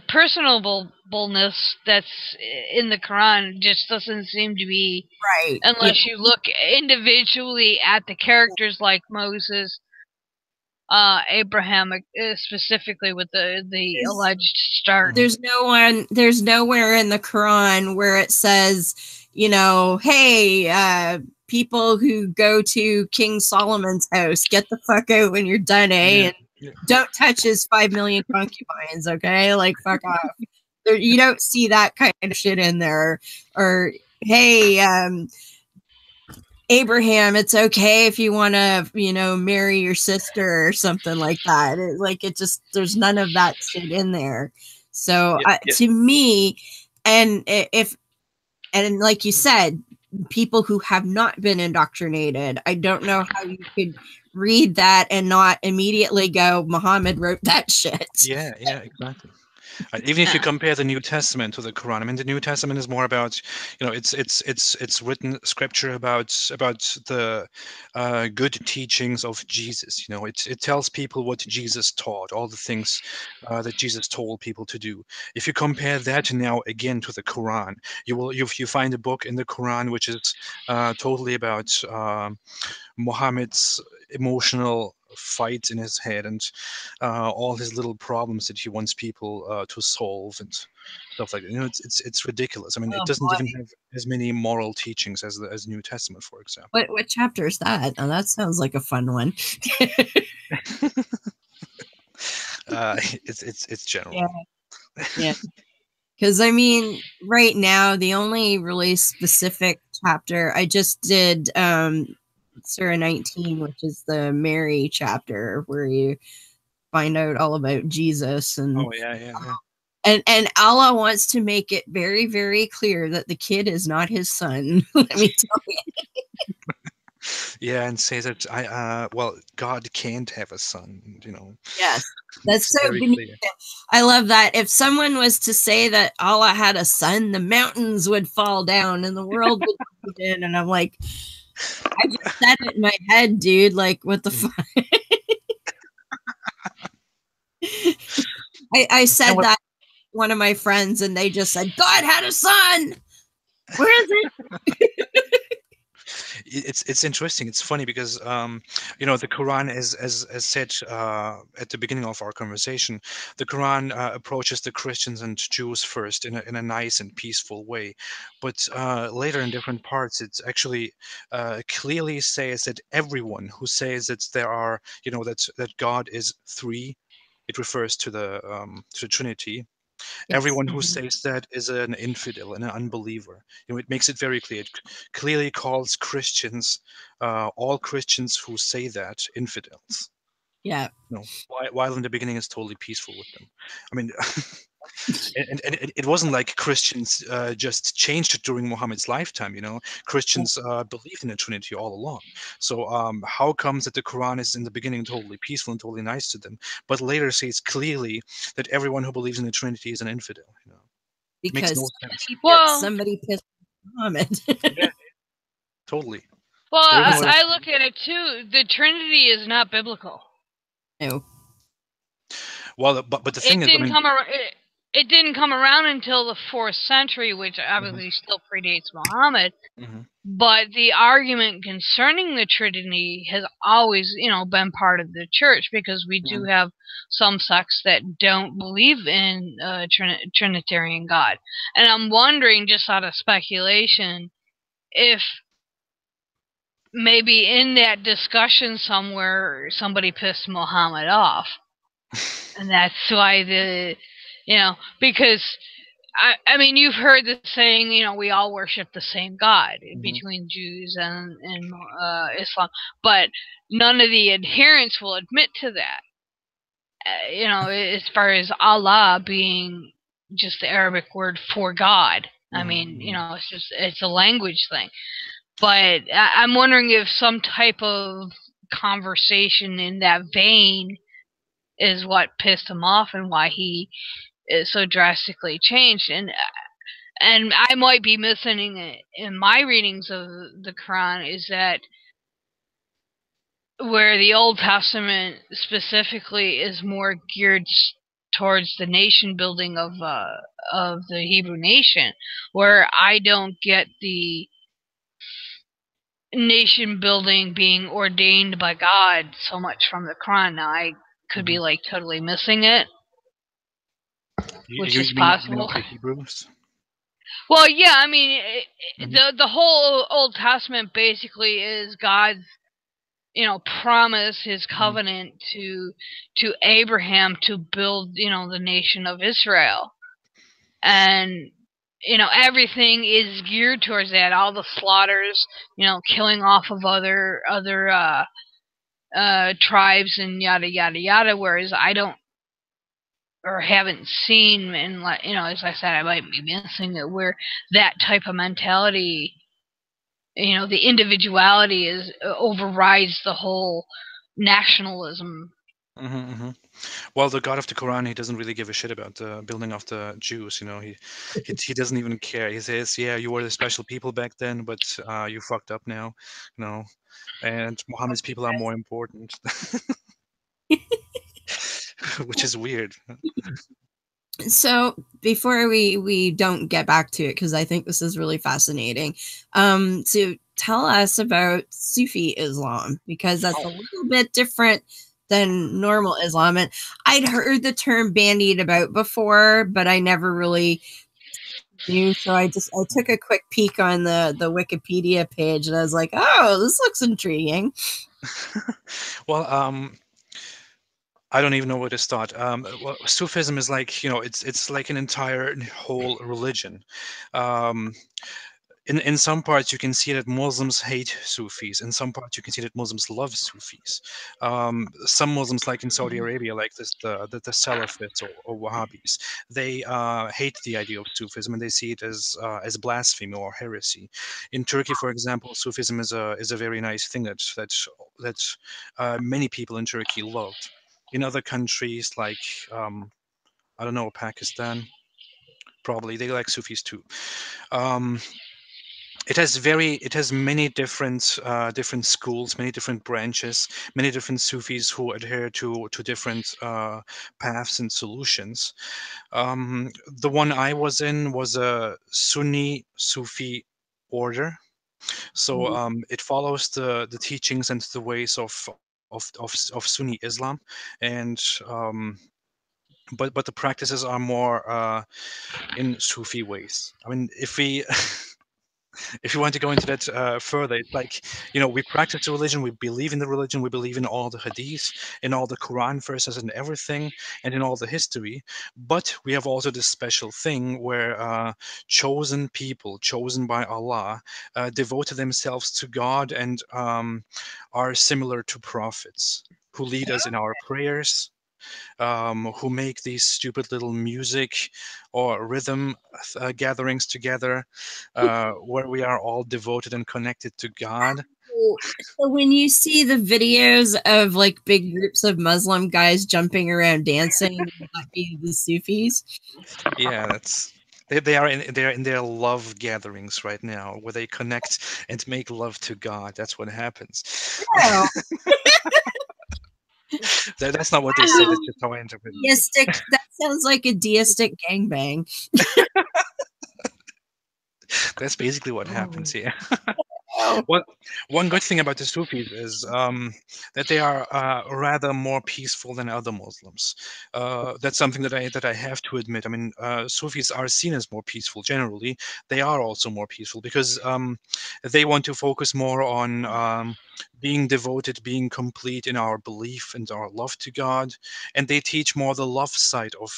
personableness that's in the Quran just doesn't seem to be, Right. unless you look individually at the characters like Moses, Abraham, specifically with the alleged start. There's nowhere in the Quran where it says, hey, people who go to King Solomon's house, get the fuck out when you're done, and don't touch his 5 million concubines, okay? Like, fuck off. You don't see that kind of shit in there. Or hey, Abraham, it's okay if you want to, marry your sister or something like that. There's none of that shit in there. So to me, and like you said, people who have not been indoctrinated, I don't know how you could read that and not immediately go, Muhammad wrote that shit. Yeah, exactly. Even if you compare the New Testament to the Quran, I mean, the New Testament is more about, it's written scripture about the good teachings of Jesus. It tells people what Jesus taught, all the things that Jesus told people to do. If you compare that now again to the Quran, you find a book in the Quran which is totally about Muhammad's emotional fights in his head and all his little problems that he wants people to solve and stuff like that. It's ridiculous. I mean, it doesn't even have as many moral teachings as the New Testament, for example. What chapter is that? Oh, that sounds like a fun one. It's general. Yeah. Because I mean, right now the only really specific chapter I just did Surah 19, which is the Mary chapter, where you find out all about Jesus and and Allah wants to make it very, very clear that the kid is not his son. Let me tell you. Yeah, and say that God can't have a son. Yes, that's so clear. I love that. If someone was to say that Allah had a son, the mountains would fall down and the world would end. And I'm like, I just said it in my head, dude. Like, what the fuck? I said that to one of my friends, and they just said, God had a son. Where is it? It's interesting. It's funny because the Quran, as said at the beginning of our conversation, the Quran approaches the Christians and Jews first in a nice and peaceful way, but later in different parts, it actually clearly says that everyone who says that there are that God is three, it refers to the Trinity. Yes. Everyone who says that is an infidel and an unbeliever. It makes it very clear. It clearly calls Christians, all Christians who say that, infidels. Yeah. While in the beginning it's totally peaceful with them. I mean, and it wasn't like Christians just changed it during Muhammad's lifetime. Christians believed in the Trinity all along. So how comes that the Quran is in the beginning totally peaceful and totally nice to them, but later says clearly that everyone who believes in the Trinity is an infidel? Because no sense. Somebody pissed Muhammad. Yeah, totally. Well, I look at it too. The Trinity is not biblical. No. Well, but the thing is, it didn't come around until the 4th century, which obviously still predates Muhammad. But the argument concerning the Trinity has always, been part of the church, because we do have some sects that don't believe in Trinitarian God. And I'm wondering, just out of speculation, if maybe in that discussion somewhere somebody pissed Muhammad off. And that's why because I mean, you've heard the saying, we all worship the same God Mhm. between Jews and Islam, but none of the adherents will admit to that. As far as Allah being just the Arabic word for God. I mean, it's a language thing. But I'm wondering if some type of conversation in that vein is what pissed him off and why he is so drastically changed. And I might be missing it in my readings of the Quran is that where the Old Testament specifically is more geared towards the nation building of the Hebrew nation, where I don't get the nation building being ordained by God so much from the Quran. Now I could be like totally missing it, which is You mean possible. of the Hebrews? Well, yeah, I mean, the whole Old Testament basically is God's, promise, His covenant to Abraham to build, the nation of Israel, and everything is geared towards that. All the slaughters, killing off of other tribes and yada yada yada. Whereas I don't or haven't seen, and as I said, I might be missing it, where that type of mentality, the individuality overrides the whole nationalism. Well, the God of the Quran, he doesn't really give a shit about the building of the Jews. He doesn't even care. He says, "Yeah, you were the special people back then, but you fucked up now, and Muhammad's people are more important," which is weird. So before we don't get back to it, because I think this is really fascinating, so tell us about Sufi Islam, because that's a little bit different than normal Islam. And I'd heard the term bandied about before, but I never really knew. So I took a quick peek on the Wikipedia page, and I was like, oh, this looks intriguing. Well, I don't even know where to start. Well, Sufism is like, it's like an entire whole religion. In some parts, you can see that Muslims hate Sufis. In some parts, you can see that Muslims love Sufis. Some Muslims, like in Saudi Arabia, like the Salafists or Wahhabis, they hate the idea of Sufism and they see it as blasphemy or heresy. In Turkey, for example, Sufism is a very nice thing that many people in Turkey love. In other countries, like I don't know, Pakistan, probably they like Sufis too. It has many different schools, many different branches, many different Sufis who adhere to different paths and solutions. The one I was in was a Sunni Sufi order, so it follows the teachings and the ways of Sunni Islam, and but the practices are more in Sufi ways. I mean, if we if you want to go into that further, it's like, we practice the religion, we believe in the religion, we believe in all the hadiths, in all the Quran verses and everything, and in all the history. But we have also this special thing where chosen people, chosen by Allah, devoted themselves to God and are similar to prophets who lead us in our prayers, who make these stupid little music or rhythm gatherings together, where we are all devoted and connected to God. So when you see the videos of like big groups of Muslim guys jumping around dancing, would that be the Sufis? Yeah, they are in their love gatherings right now, where they connect and make love to God. That's what happens. Oh. That's not what they say. That's just how I interpret it. Deistic. That sounds like a deistic gangbang. That's basically what happens here. Oh. Well, one good thing about the Sufis is that they are rather more peaceful than other Muslims. That's something that I have to admit. I mean, Sufis are seen as more peaceful generally. They are also more peaceful because they want to focus more on being devoted, being complete in our belief and our love to God, and they teach more the love side of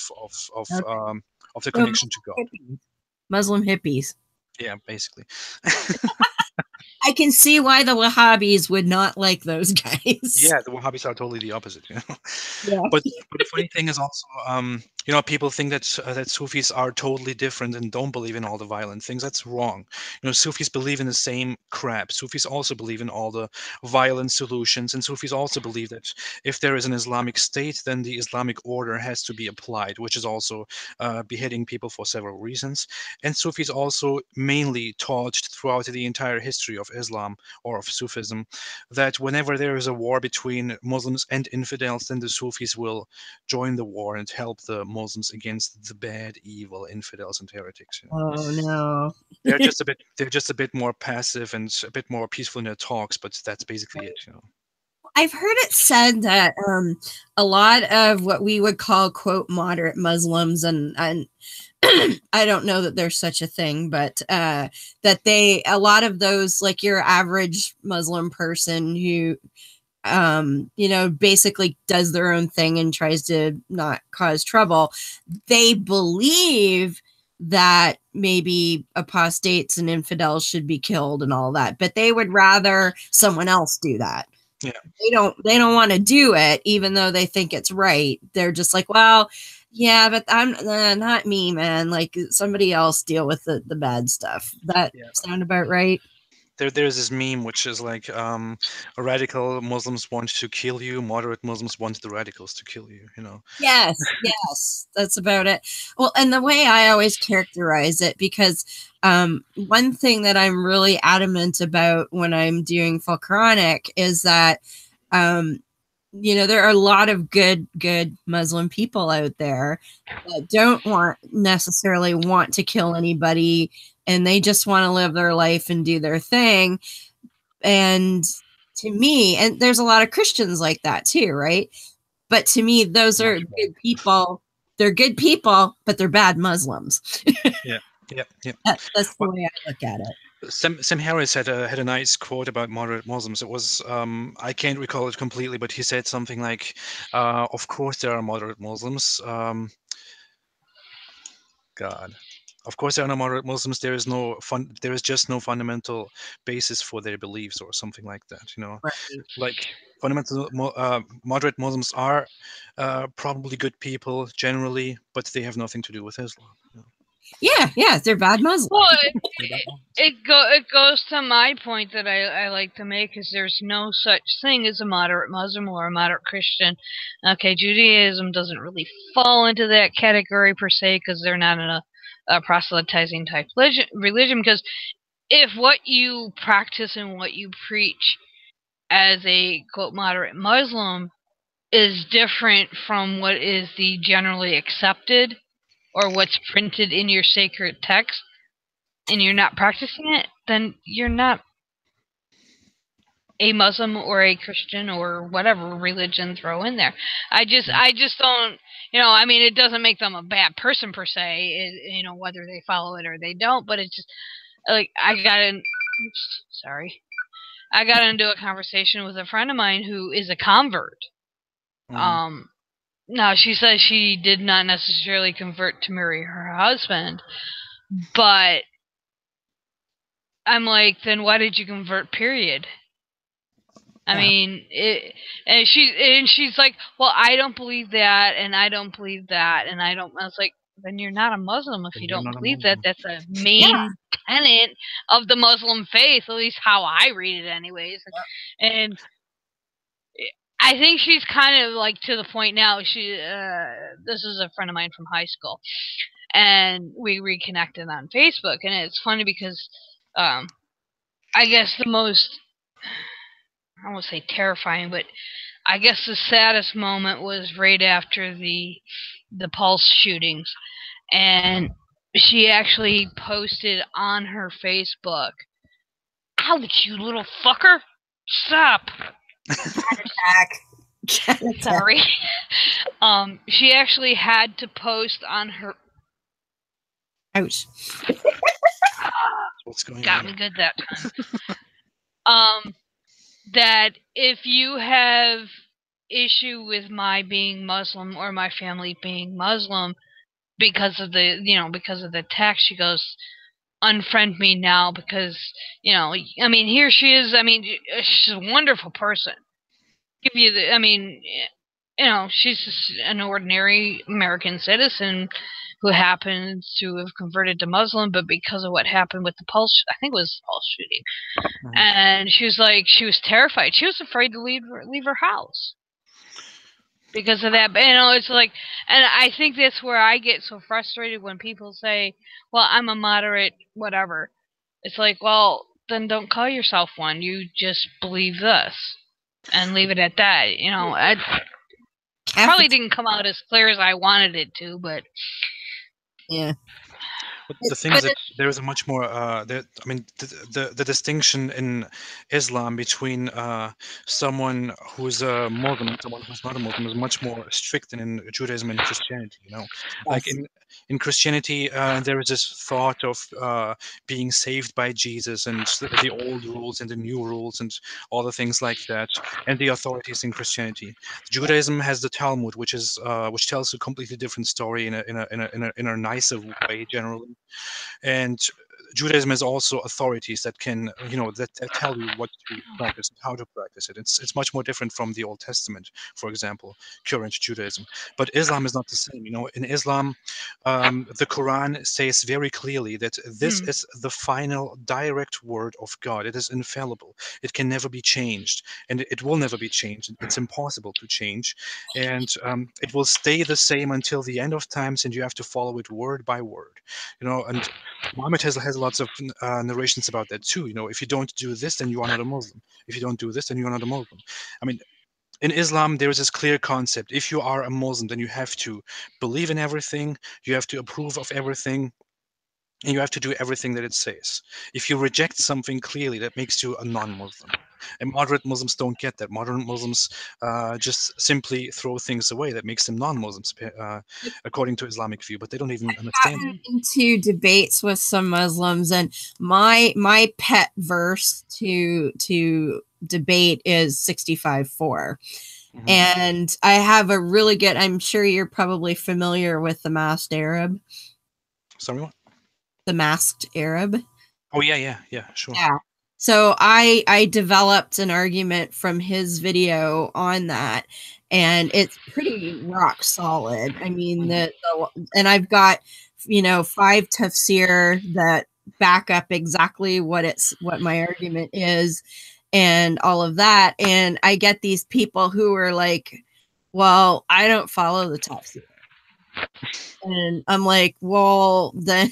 of the connection to God. Muslim hippies. Yeah, basically. I can see why the Wahhabis would not like those guys. Yeah, the Wahhabis are totally the opposite. You know? Yeah. But the funny thing is also, you know, people think that Sufis are totally different and don't believe in all the violent things. That's wrong. You know, Sufis believe in the same crap. Sufis also believe in all the violent solutions, and Sufis also believe that if there is an Islamic state, then the Islamic order has to be applied, which is also beheading people for several reasons. And Sufis also mainly taught throughout the entire history of Islam or of Sufism that whenever there is a war between Muslims and infidels, then the Sufis will join the war and help the Muslims against the bad, evil infidels and heretics. You know? Oh no. They're just a bit more passive and a bit more peaceful in their talks, but that's basically it. You know. I've heard it said that a lot of what we would call quote moderate Muslims and I don't know that there's such a thing, but that a lot of those, like your average Muslim person who you know, basically does their own thing and tries to not cause trouble, they believe that maybe apostates and infidels should be killed and all that, but they would rather someone else do that. Yeah. They don't want to do it, even though they think it's right. They're just like, well, yeah, but I'm not me, man. Like somebody else deal with the bad stuff. That sound about right? There's this meme which is like, radical Muslims want to kill you, moderate Muslims want the radicals to kill you. You know. Yes, yes, that's about it. Well, and the way I always characterize it, because one thing that I'm really adamant about when I'm doing full Quranic is that you know, there are a lot of good Muslim people out there that don't necessarily want to kill anybody, and they just want to live their life and do their thing. And to me, and there's a lot of Christians like that too, right? But to me, those are good people. They're good people, but they're bad Muslims. Yeah. That's the way I look at it. Sam Harris had a nice quote about moderate Muslims. It was, I can't recall it completely, but he said something like, "Of course there are moderate Muslims. God, of course there are no moderate Muslims. There is just no fundamental basis for their beliefs or something like that. You know, Right. like moderate Muslims are probably good people generally, but they have nothing to do with Islam. You know? Yeah, they're bad Muslims. Well, it goes to my point that I like to make, is there's no such thing as a moderate Muslim or a moderate Christian. Okay, Judaism doesn't really fall into that category per se, because they're not in a proselytizing type religion. Because if what you practice and what you preach as a quote moderate Muslim is different from what is the generally accepted or what's printed in your sacred text, and you're not practicing it, then you're not a Muslim or a Christian or whatever religion throw in there. I just don't, you know, I mean, it doesn't make them a bad person per se, you know, whether they follow it or they don't, but it's just, like, I got into a conversation with a friend of mine who is a convert. Now, she says she did not necessarily convert to marry her husband, but I'm like, then why did you convert, period? I mean, and she's like, well, I don't believe that, and I don't believe that, and I was like, then you're not a Muslim if you don't believe that. That's a main tenet of the Muslim faith, at least how I read it anyways. And I think she's kind of like to the point now. This is a friend of mine from high school, and we reconnected on Facebook. And it's funny because, I guess the most, I won't say terrifying, but I guess the saddest moment was right after the Pulse shootings, and she actually posted on her Facebook, "Ouch, you little fucker! Stop." Sorry. She actually had to post on her. Ouch. What's going on? Got me good that time. That if you have issue with my being Muslim or my family being Muslim, because of the because of the attack. She goes, unfriend me now because I mean, here she is. I mean, she's a wonderful person. Give you the, I mean, she's just an ordinary American citizen who happens to have converted to Muslim, but because of what happened with the I think it was the Pulse shooting, and she was like, she was terrified. She was afraid to leave her house because of that. But, it's like, and I think that's where I get so frustrated when people say, well, I'm a moderate, whatever. It's like, well, then don't call yourself one. You just believe this and leave it at that. I probably didn't come out as clear as I wanted it to, but yeah. But the thing is that there is a much more, the distinction in Islam between someone who's a Muslim and someone who's not a Muslim is much more strict than in Judaism and Christianity. Like in Christianity, there is this thought of being saved by Jesus and the old rules and the new rules and all the things like that, and the authorities in Christianity. Judaism has the Talmud, which tells a completely different story in a nicer way generally. And Judaism has also authorities that can, that tell you what to practice and how to practice it. It's much more different from the Old Testament, for example, current Judaism. But Islam is not the same. In Islam, the Quran says very clearly that this is the final direct word of God. It is infallible. It can never be changed, and it will never be changed. It's impossible to change, and it will stay the same until the end of times, and you have to follow it word by word. And Muhammad has lots of narrations about that too. If you don't do this, then you are not a Muslim. If you don't do this, then you are not a Muslim. I mean, in Islam, there is this clear concept. If you are a Muslim, then you have to believe in everything, you have to approve of everything, and you have to do everything that it says. If you reject something clearly, that makes you a non-Muslim. And moderate Muslims don't get that. Moderate Muslims just simply throw things away. That makes them non-Muslims, according to Islamic view. But they don't even understand. I've gotten into debates with some Muslims, and my pet verse to debate is 65:4. And I have a really good. I'm sure you're probably familiar with the Masked Arab. Sorry, what? The Masked Arab. Oh yeah, sure. Yeah. So I developed an argument from his video on that, and it's pretty rock solid. I mean, and I've got 5 tafsir that back up exactly what my argument is, and all of that. And I get these people who are like, "Well, I don't follow the tafsir," and I'm like, "Well, then."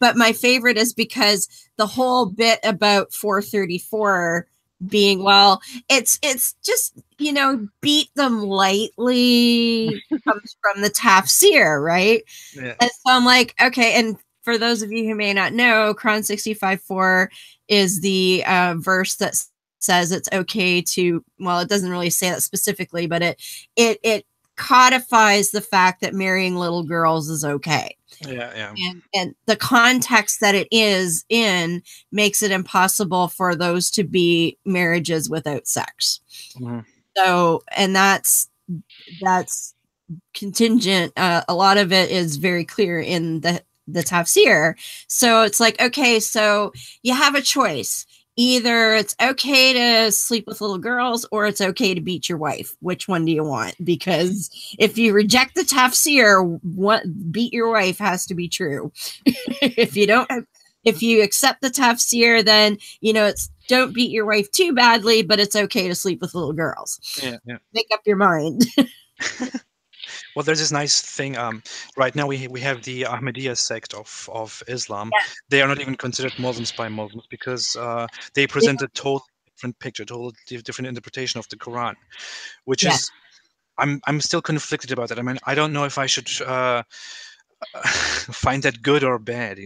But my favorite is because the whole bit about 434 being, well, it's just, beat them lightly comes from the tafsir, right? Yeah. And so I'm like, okay. And for those of you who may not know, Quran 65:4 is the verse that says it's okay to, well, it doesn't really say that specifically, but it codifies the fact that marrying little girls is okay. Yeah. And the context that it is in makes it impossible for those to be marriages without sex. So, and that's contingent. A lot of it is very clear in the tafsir. So it's like, okay, so you have a choice. Either it's okay to sleep with little girls or it's okay to beat your wife. Which one do you want? Because if you reject the tafsir, beat your wife has to be true. If you accept the tafsir, then, it's don't beat your wife too badly, but it's okay to sleep with little girls. Yeah. Make up your mind. Well, there's this nice thing. Right now, we have the Ahmadiyya sect of Islam. Yeah. They are not even considered Muslims by Muslims because they present a totally different picture, totally different interpretation of the Quran, which is, I'm still conflicted about that. I mean, I don't know if I should find that good or bad.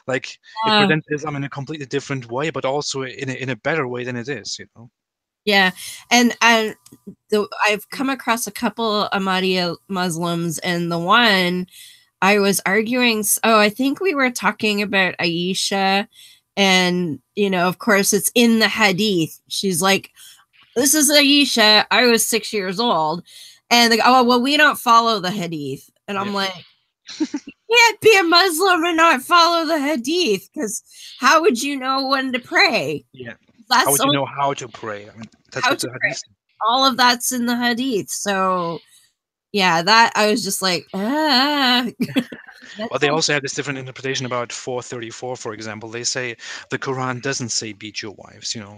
Like it presents Islam in a completely different way, but also in a better way than it is. Yeah, and I've come across a couple Ahmadiyya Muslims, and the one I was arguing. Oh, I think we were talking about Aisha, and of course, it's in the Hadith. She's like, "This is Aisha. I was 6 years old," and they go, "Oh, well, we don't follow the Hadith." And I'm like, you can't be a Muslim and not follow the hadith, because how would you know when to pray? Yeah. That's how would you know how to pray? I mean, that's what the hadith. All of that's in the hadith. So yeah, that I was just like, ah. Well, they also have this different interpretation about 434, for example. They say the Quran doesn't say beat your wives, you know.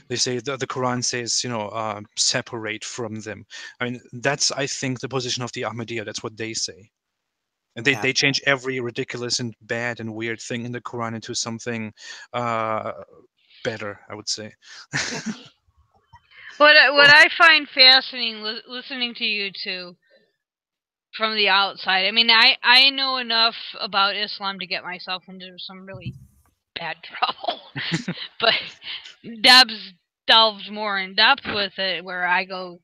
They say the Quran says, you know, separate from them. I mean, that's, I think, the position of the Ahmadiyya. That's what they say. And they change every ridiculous and bad and weird thing in the Quran into something better, I would say. What I find fascinating listening to you two from the outside. I mean, I know enough about Islam to get myself into some really bad trouble, but Deb's delved more in depth with it, where I go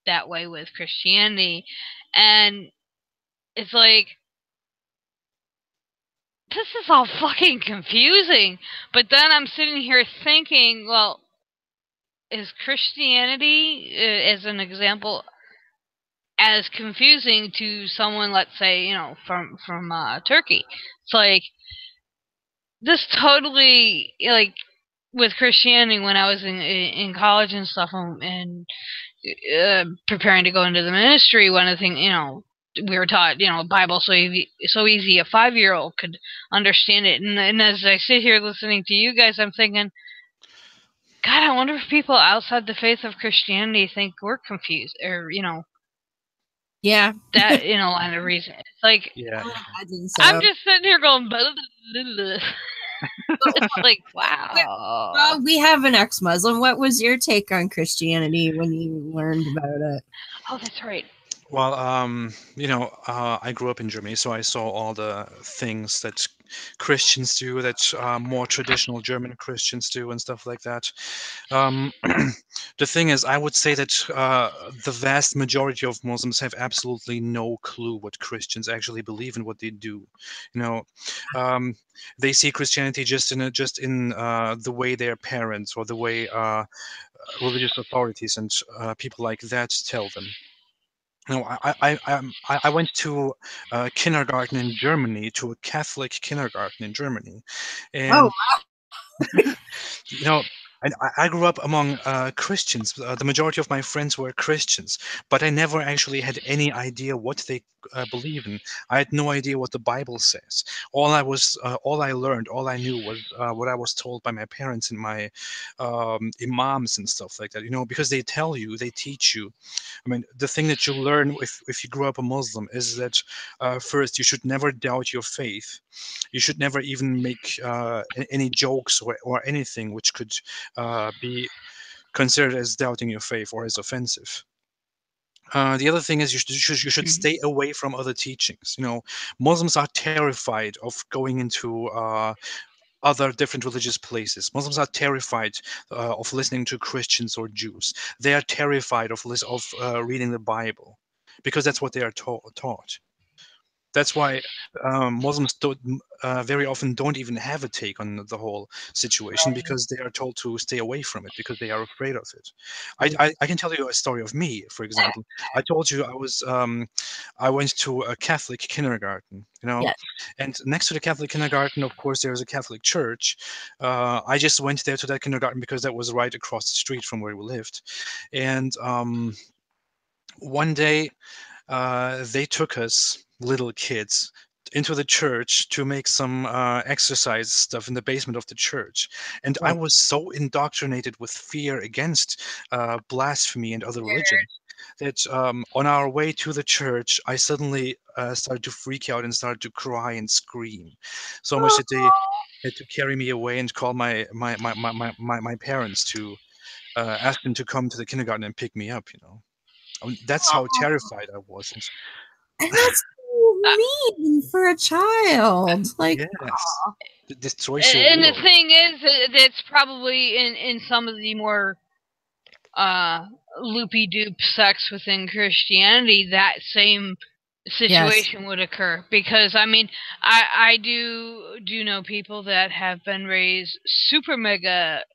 that way with Christianity, and it's like, this is all fucking confusing. But then I'm sitting here thinking, well, is Christianity, as an example, as confusing to someone, let's say, you know, from Turkey? It's like, this totally, like, with Christianity, when I was in college and stuff, and preparing to go into the ministry, one of the things, you know, we were taught, you know, Bible so easy a 5-year-old could understand it. And as I sit here listening to you guys, I'm thinking, God, I wonder if people outside the faith of Christianity think we're confused, or, you know, yeah, that, you know, line of reason. It's like, yeah, I'm just sitting here going, blah, blah, blah, blah. It's like, wow. Well, we have an ex-Muslim. What was your take on Christianity when you learned about it? Oh, that's right. Well, you know, I grew up in Germany, so I saw all the things that Christians do, that more traditional German Christians do, and stuff like that. The thing is, I would say that the vast majority of Muslims have absolutely no clue what Christians actually believe and what they do. You know, they see Christianity just in the way their parents, or the way religious authorities and people like that tell them. No, I went to kindergarten in Germany, to a Catholic kindergarten in Germany, and you know, and I grew up among Christians. The majority of my friends were Christians, but I never actually had any idea what they believe in. I had no idea what the Bible says. All I learned, all I knew was what I was told by my parents and my imams and stuff like that. You know, because they tell you, they teach you. I mean, the thing that you learn if you grew up a Muslim is that first, you should never doubt your faith. You should never even make any jokes or anything which could be considered as doubting your faith or as offensive. The other thing is you should stay away from other teachings. You know, Muslims are terrified of going into other different religious places. Muslims are terrified of listening to Christians or Jews. They are terrified of reading the Bible, because that's what they are taught. That's why Muslims very often don't even have a take on the whole situation, because they are told to stay away from it, because they are afraid of it. I can tell you a story of me, for example. I told you I went to a Catholic kindergarten, you know, and next to the Catholic kindergarten, of course, there's a Catholic church. I just went there to that kindergarten because that was right across the street from where we lived, and one day they took us little kids into the church to make some exercise stuff in the basement of the church, and I was so indoctrinated with fear against blasphemy and other religions that on our way to the church, I suddenly started to freak out and started to cry and scream, so much that they had to carry me away and call my parents to ask them to come to the kindergarten and pick me up. You know. That's how terrified I was. And that's so mean for a child. Like, yes, it destroys your And world. the thing is, that's probably in some of the more loopy-doop sects within Christianity, that same situation would occur. Because, I mean, I do know people that have been raised super mega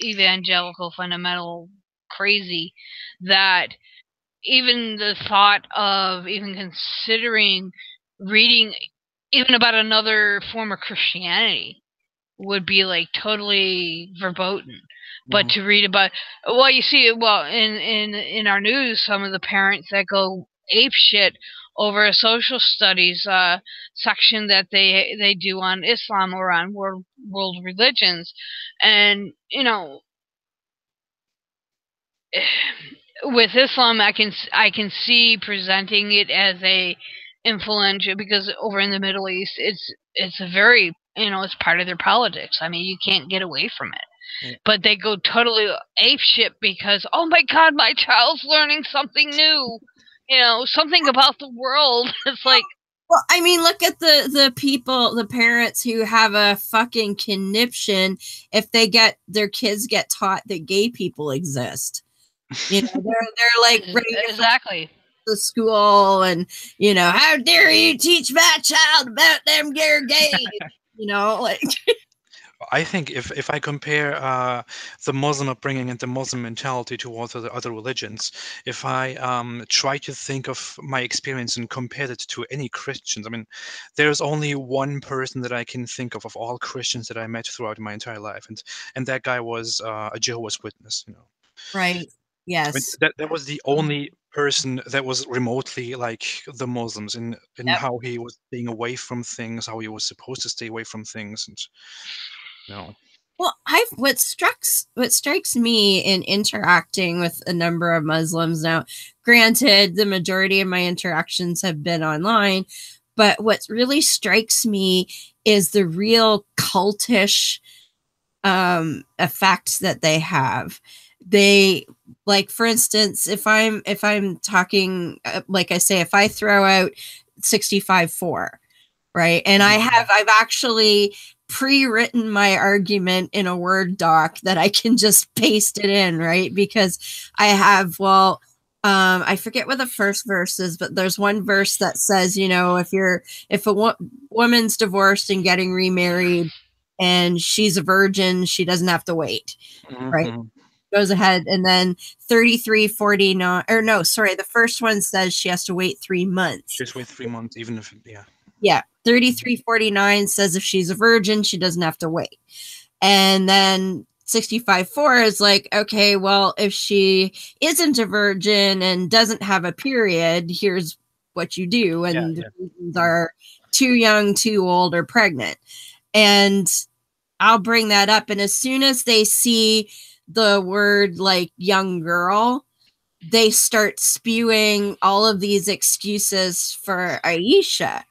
evangelical, fundamental, crazy, that even the thought of even considering reading even about another form of Christianity would be like totally verboten. But to read about, well, you see, well, in our news, some of the parents that go ape shit over a social studies section that they do on Islam or on world religions, and you know, with Islam, I can see presenting it as a influential, because over in the Middle East, it's a very, it's part of their politics. I mean, you can't get away from it. Yeah. But they go totally apeshit because, oh my God, my child's learning something new, something about the world. It's like, well, I mean, look at the people, the parents who have a fucking conniption if their kids get taught that gay people exist. They're like ready exactly to school, and how dare you teach my child about them gays? Like. I think if I compare the Muslim upbringing and the Muslim mentality towards the other religions, if I try to think of my experience and compare it to any Christians, I mean, there's only one person that I can think of all Christians that I met throughout my entire life, and that guy was a Jehovah's Witness. Right. Yes. I mean, that was the only person that was remotely like the Muslims in Yep. how he was staying away from things, how he was supposed to stay away from things, and no. Well, what strikes me in interacting with a number of Muslims now, granted, the majority of my interactions have been online, but what really strikes me is the real cultish effects that they have. They, like, for instance, if I'm talking, like I say, if I throw out 65-4, right, and I've actually pre-written my argument in a Word doc that I can just paste it in, right? Because I have, I forget what the first verse is, but there's one verse that says, if a woman's divorced and getting remarried and she's a virgin, she doesn't have to wait, right? Goes ahead, and then 3349, or no, sorry, the first one says she has to wait 3 months. Just wait 3 months, even if, Yeah, 3349 says if she's a virgin, she doesn't have to wait. And then 65-4 is like, okay, well, if she isn't a virgin and doesn't have a period, here's what you do. And the reasons are too young, too old, or pregnant. And I'll bring that up. And as soon as they see the word like young girl, they start spewing all of these excuses for Aisha.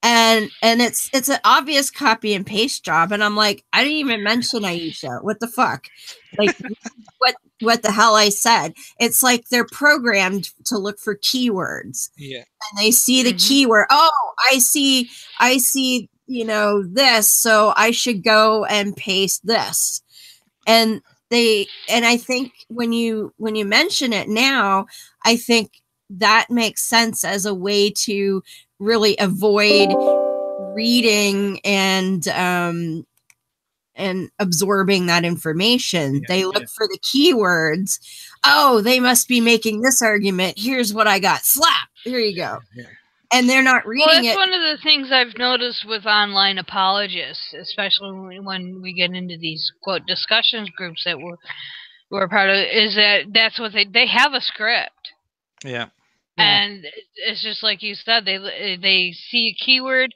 And it's an obvious copy and paste job. And I'm like, I didn't even mention Aisha. What the fuck? Like, what the hell I said? It's like they're programmed to look for keywords. Yeah. And they see the keyword. Oh, I see, this, so I should go and paste this. And I think when you mention it now, I think that makes sense as a way to really avoid reading and absorbing that information. Yeah, they look for the keywords. Oh, they must be making this argument. Here's what I got. Slap. Here you go. Yeah. And they're not reading it. Well, that's one of the things I've noticed with online apologists, especially when we get into these quote discussions groups that we're part of, is that's what they have a script. Yeah. And it's just like you said, they see a keyword,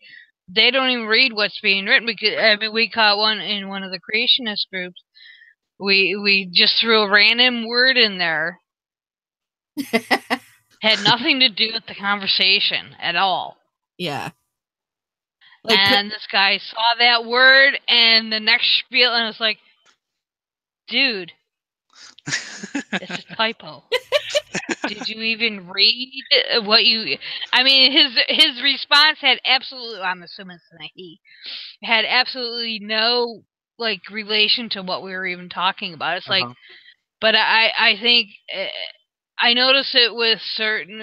they don't even read what's being written. Because we caught one in one of the creationist groups. We just threw a random word in there. Had nothing to do with the conversation at all. Yeah. And this guy saw that word and the next spiel, and it's like, dude, it's a typo. Did you even read what you? I mean, his response had absolutely. I'm assuming it's a he. Had absolutely no relation to what we were even talking about. It's like, but I think I notice it with certain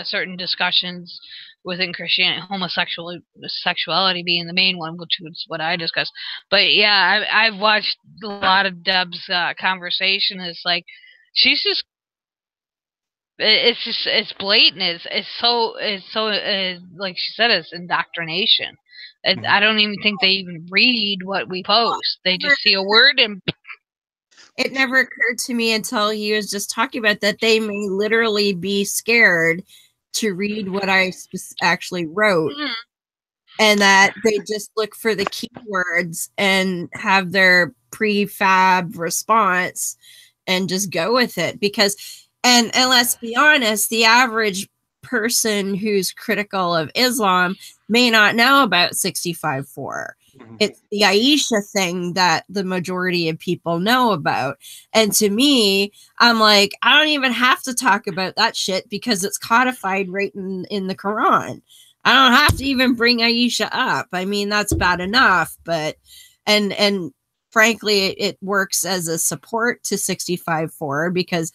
certain discussions within Christianity, homosexuality being the main one, which is what I discussed. But yeah, I've watched a lot of Deb's conversation. It's like she's just It's just it's blatant. It's so like she said, it's indoctrination. I don't even think they even read what we post. They just see a word and. It never occurred to me until he was just talking about that they may literally be scared to read what I actually wrote, and that they just look for the keywords and have their prefab response and just go with it. Because, and let's be honest, the average person who's critical of Islam may not know about 65-4. It's the Aisha thing that the majority of people know about. And to me, I'm like, I don't even have to talk about that shit because it's codified right in the Quran. I don't have to even bring Aisha up. I mean, that's bad enough, but and frankly, it works as a support to 65-4 because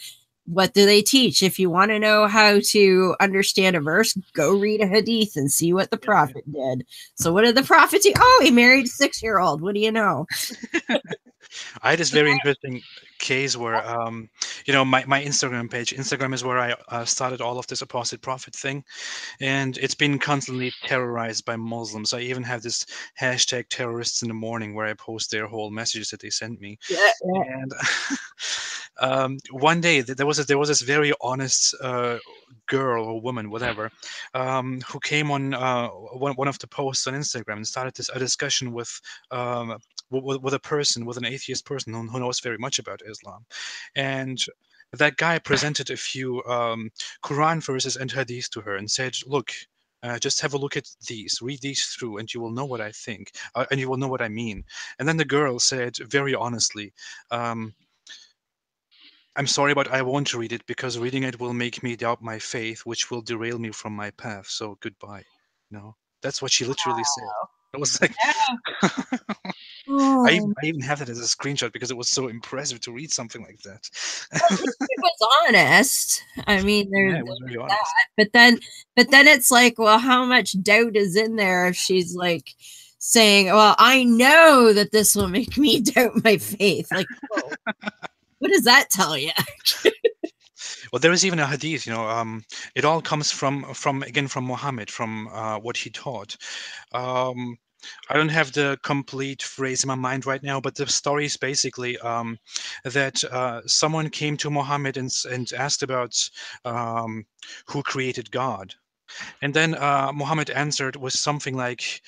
what do they teach? If you want to know how to understand a verse, go read a hadith and see what the prophet did. So what did the prophet do? Oh, he married a 6-year-old. What do you know? I had this very interesting case where, my Instagram page. Instagram is where I started all of this apostate prophet thing, and it's been constantly terrorized by Muslims. I even have this hashtag terrorists in the morning where I post their whole messages that they sent me. And one day there was this very honest girl or woman, whatever, who came on one of the posts on Instagram and started a discussion with an atheist person who knows very much about Islam. And that guy presented a few Quran verses and hadith to her and said, look, just have a look at these, read these through, and you will know what I think, and you will know what I mean. And then the girl said very honestly, I'm sorry, but I won't read it because reading it will make me doubt my faith, which will derail me from my path. So goodbye. That's what she literally said. It was like, I even have that as a screenshot because it was so impressive to read something like that. It was honest. I mean, it was very honest. But then it's like, well, how much doubt is in there if she's like saying, well, I know that this will make me doubt my faith. Like, whoa. What does that tell you? Well, there is even a hadith, it all comes from Muhammad, from what he taught. I don't have the complete phrase in my mind right now, but the story is basically that someone came to Muhammad and asked about who created God. And then Muhammad answered with something like,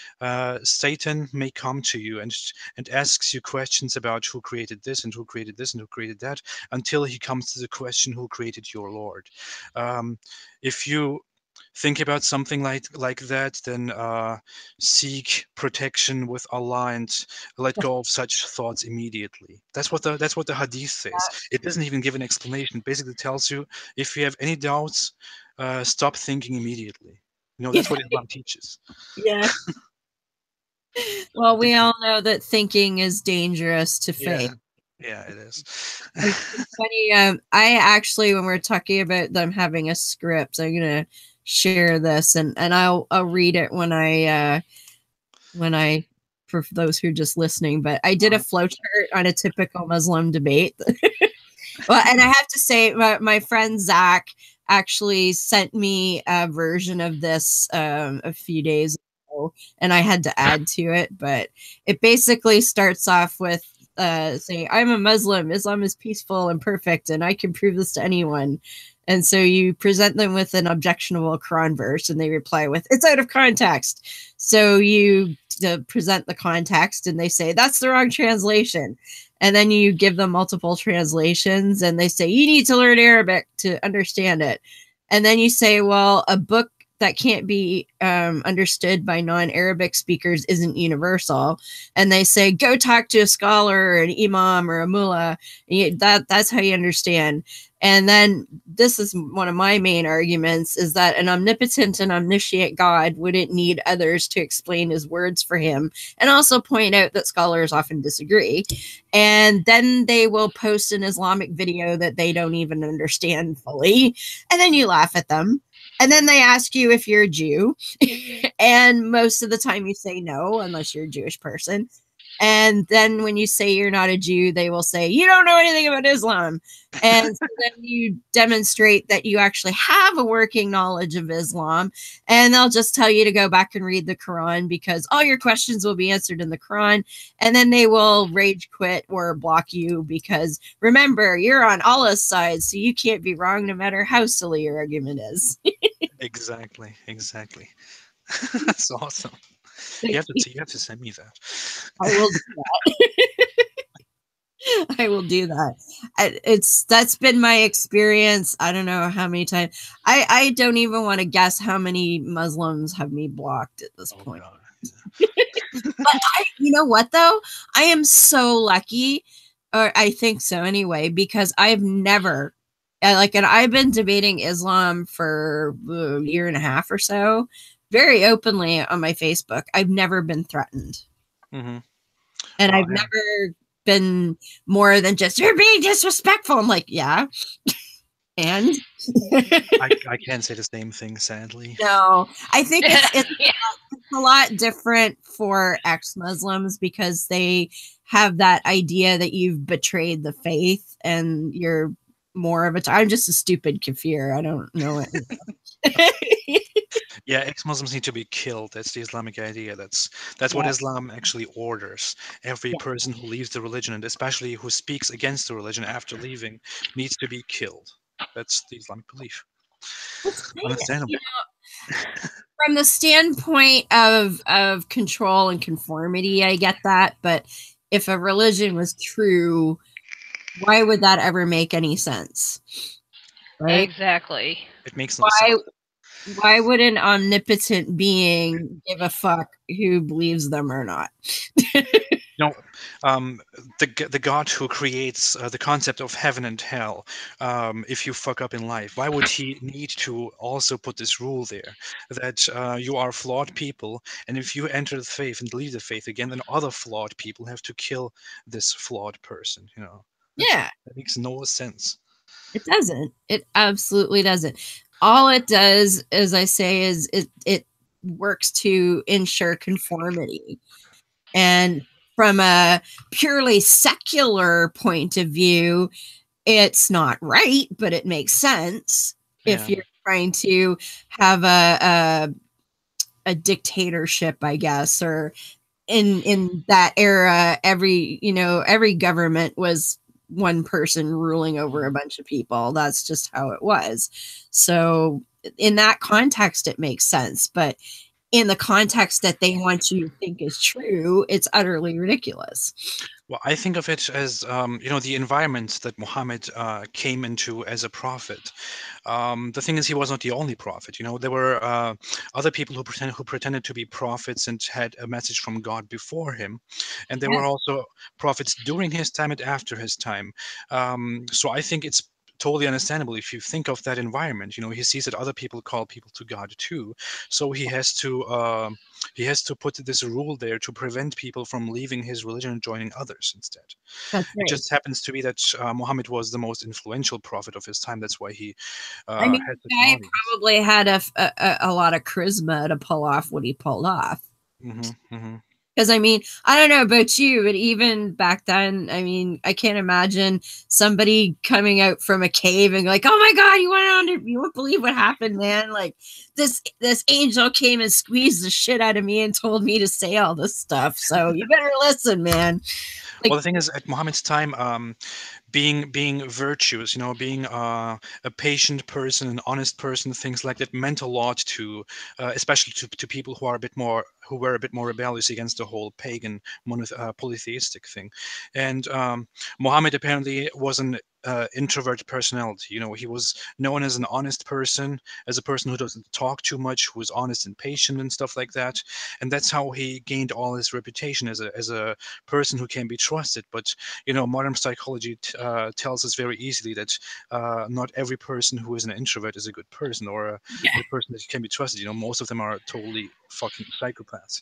Satan may come to you and asks you questions about who created this and who created this and who created that, until he comes to the question, who created your Lord? If you think about something like that, then seek protection with Allah and let go of such thoughts immediately. That's what the hadith says. It doesn't even give an explanation. It basically tells you, if you have any doubts, stop thinking immediately. That's what Islam teaches. Yeah. Well, we all know that thinking is dangerous to faith. Yeah, it is. It's funny. I actually, when we're talking about them having a script, I'm gonna share this and I'll read it when I for those who are just listening. But I did a flowchart on a typical Muslim debate. Well, and I have to say, my friend Zach actually sent me a version of this a few days ago, and I had to add to it. But it basically starts off with saying, I'm a Muslim. Islam is peaceful and perfect, and I can prove this to anyone. And so you present them with an objectionable Quran verse, and they reply with, it's out of context. So you present the context, and they say, that's the wrong translation. And then you give them multiple translations, and they say, you need to learn Arabic to understand it. And then you say, well, a book that can't be understood by non-Arabic speakers isn't universal. And they say, go talk to a scholar or an imam or a mullah. That's how you understand. And then this is one of my main arguments, is that an omnipotent and omniscient God wouldn't need others to explain his words for him, and also point out that scholars often disagree. And then they will post an Islamic video that they don't even understand fully. And then you laugh at them. And then they ask you if you're a Jew. And most of the time you say no, unless you're a Jewish person. And then when you say you're not a Jew, they will say, you don't know anything about Islam. And so then you demonstrate that you actually have a working knowledge of Islam. And they'll just tell you to go back and read the Quran because all your questions will be answered in the Quran. And then they will rage quit or block you because remember, you're on Allah's side. So you can't be wrong no matter how silly your argument is. Exactly. That's awesome. You have to send me that. I will do that. I will do that. That's been my experience. I don't know how many times. I don't even want to guess how many Muslims have me blocked at this point. But you know what though? I am so lucky, or I think so anyway, because I've never and I've been debating Islam for a year and a half or so, very openly on my Facebook. I've never been threatened. Mm-hmm. And I've never been more than just, you're being disrespectful. I'm like, yeah. And I can't say the same thing, sadly. No, I think it's a lot different for ex-Muslims because they have that idea that you've betrayed the faith and you're more of I'm just a stupid kafir. I don't know it. Yeah, ex-Muslims need to be killed. That's the Islamic idea. That's what Islam actually orders. Every person who leaves the religion, and especially who speaks against the religion after leaving, needs to be killed. That's the Islamic belief. Understandable. From the standpoint of control and conformity, I get that. But if a religion was true, why would that ever make any sense? Right? Exactly. It makes no sense. Why would an omnipotent being give a fuck who believes them or not? No, the God who creates the concept of heaven and hell, if you fuck up in life, why would he need to also put this rule there that you are flawed people, and if you enter the faith and leave the faith again, then other flawed people have to kill this flawed person? You know? That makes no sense. It doesn't. It absolutely doesn't. All it does, as I say, is it works to ensure conformity. And from a purely secular point of view, it's not right, but it makes sense if you're trying to have a dictatorship, I guess, or in that era, every government was one person ruling over a bunch of people. That's just how it was. So in that context, it makes sense. But in the context that they want you to think is true, it's utterly ridiculous. Well, I think of it as, the environment that Muhammad came into as a prophet. The thing is, he was not the only prophet. There were other people who pretended to be prophets and had a message from God before him. And there were also prophets during his time and after his time. So I think it's totally understandable if you think of that environment. He sees that other people call people to God too, so he has to put this rule there to prevent people from leaving his religion and joining others instead. That's right. It just happens to be that Muhammad was the most influential prophet of his time. That's why he the guy probably had a lot of charisma to pull off what he pulled off. Because I don't know about you, but even back then, I can't imagine somebody coming out from a cave and like, "Oh my God, you won't believe what happened, man! Like this angel came and squeezed the shit out of me and told me to say all this stuff. So you better listen, man." Well, the thing is, at Muhammad's time, being virtuous, being a patient person, an honest person, things like that meant a lot to, especially to people who were a bit more rebellious against the whole pagan polytheistic thing. And Muhammad apparently was an introvert personality. He was known as an honest person, as a person who doesn't talk too much, who is honest and patient and stuff like that. And that's how he gained all his reputation as a person who can be trusted. But modern psychology tells us very easily that not every person who is an introvert is a good person or a person that can be trusted. Most of them are totally fucking psychopaths.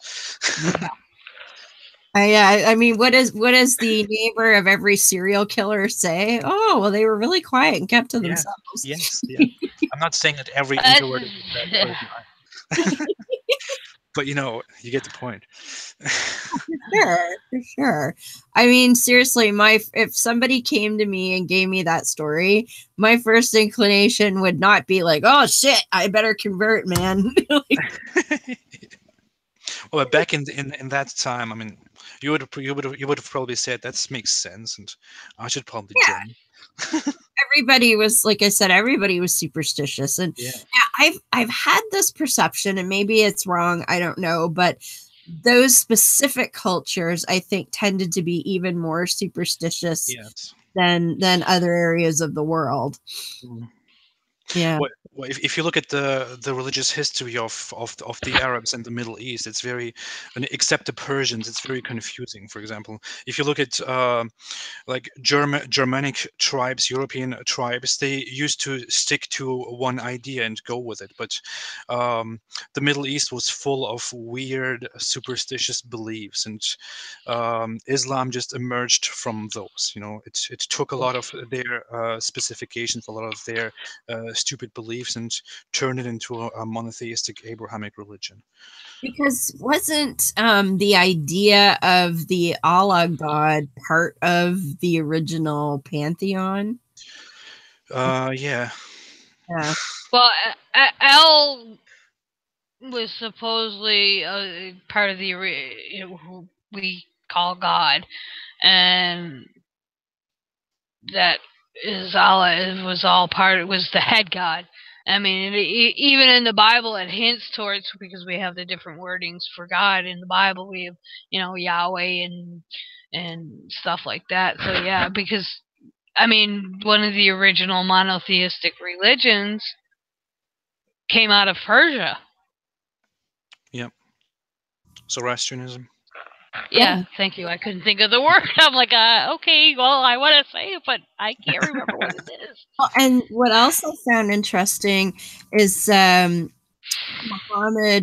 What does the neighbor of every serial killer say? Oh, well, they were really quiet and kept to themselves. Yes. I'm not saying that every introvert is a bad person. but you get the point. For sure. I mean, seriously, if somebody came to me and gave me that story, my first inclination would not be like, "Oh shit, I better convert, man." Well, back in that time, I mean, you would have probably said that makes sense, and I should probably join. Everybody was, like I said, everybody was superstitious, and Yeah. I've had this perception, and maybe it's wrong, I don't know, but those specific cultures, I think, tended to be even more superstitious Yes. than other areas of the world. Yeah. Well, if you look at the religious history of the Arabs and the Middle East, it's very, except the Persians, it's very confusing. For example, if you look at like Germanic tribes, European tribes, they used to stick to one idea and go with it. But the Middle East was full of weird, superstitious beliefs, and Islam just emerged from those. It took a lot of their specifications, a lot of their stupid beliefs, and turned it into a monotheistic Abrahamic religion. Because wasn't the idea of the Allah God part of the original pantheon? Yeah. Yeah. Well, El was supposedly part of the who we call God, and that is Allah. It was all part. It was the head God. I mean, even in the Bible, it hints towards, because we have the different wordings for God in the Bible. We have, Yahweh and stuff like that. So yeah, because I mean, one of the original monotheistic religions came out of Persia. Yep. Zoroastrianism. Yeah, thank you. I couldn't think of the word. I'm like, okay, well, I want to say it, but I can't remember what it is. Well, and what else I found interesting is Muhammad,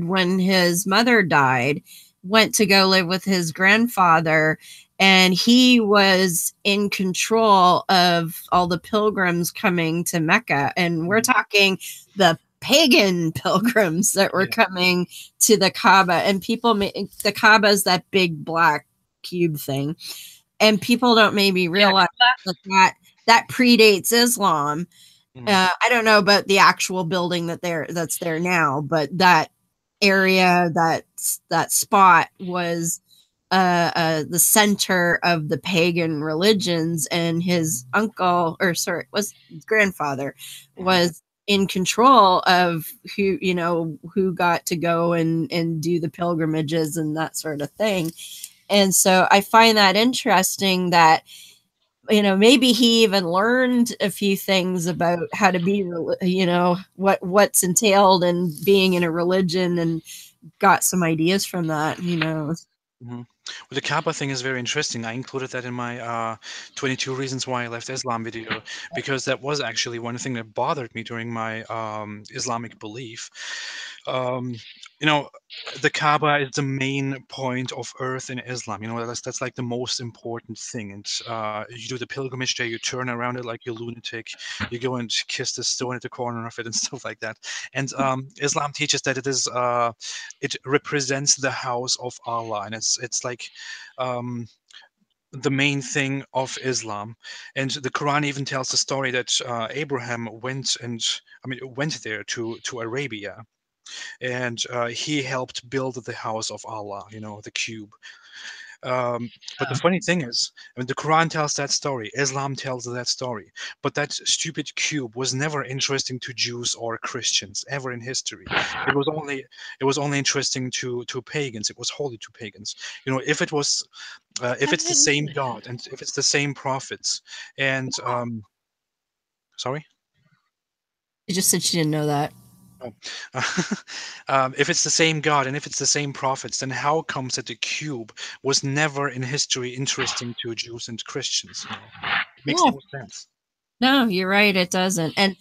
when his mother died, went to go live with his grandfather, and he was in control of all the pilgrims coming to Mecca. And we're talking the pagan pilgrims that were coming to the Kaaba, and the Kaaba is that big black cube thing, and people don't maybe realize that predates Islam. I don't know about the actual building that's there now, but that area, that spot was the center of the pagan religions, and his grandfather was in control of who got to go and do the pilgrimages and that sort of thing. And so I find that interesting that maybe he even learned a few things about how to be, what's entailed in being in a religion, and got some ideas from that, Well, the Kaaba thing is very interesting. I included that in my 22 Reasons Why I Left Islam video, because that was actually one thing that bothered me during my Islamic belief. The Kaaba is the main point of earth in Islam. That's like the most important thing. And you do the pilgrimage there, you turn around it like you're a lunatic, you go and kiss the stone at the corner of it and stuff like that. And Islam teaches that it represents the house of Allah, and it's like the main thing of Islam. And the Quran even tells the story that Abraham went there to Arabia, and he helped build the house of Allah, the cube. But the funny thing is, the Quran tells that story, Islam tells that story, but that stupid cube was never interesting to Jews or Christians ever in history. It was only interesting to pagans. It was holy to pagans. If it was, if it's the same God, and if it's the same prophets, and sorry, you just said she didn't know that. If it's the same God and if it's the same prophets, then how comes that the cube was never in history interesting to Jews and Christians? It makes no sense. No, you're right. It doesn't. And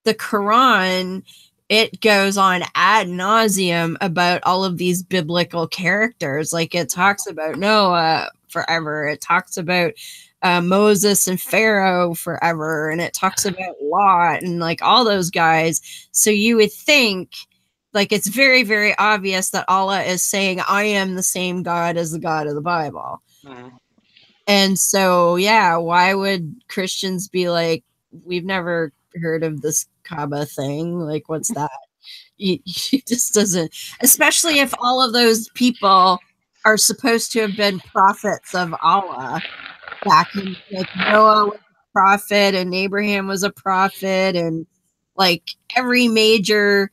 the Quran, it goes on ad nauseum about all of these biblical characters. Like, it talks about Noah forever. It talks about Moses and Pharaoh forever, and it talks about Lot and like all those guys. So you would think like it's very, very obvious that Allah is saying, I am the same God as the God of the Bible. Mhm. And so, yeah, why would Christians be like, we've never heard of this Kaaba thing? Like, what's that? It just doesn't, especially if all of those people are supposed to have been prophets of Allah back in, like, Noah was a prophet and Abraham was a prophet, and like every major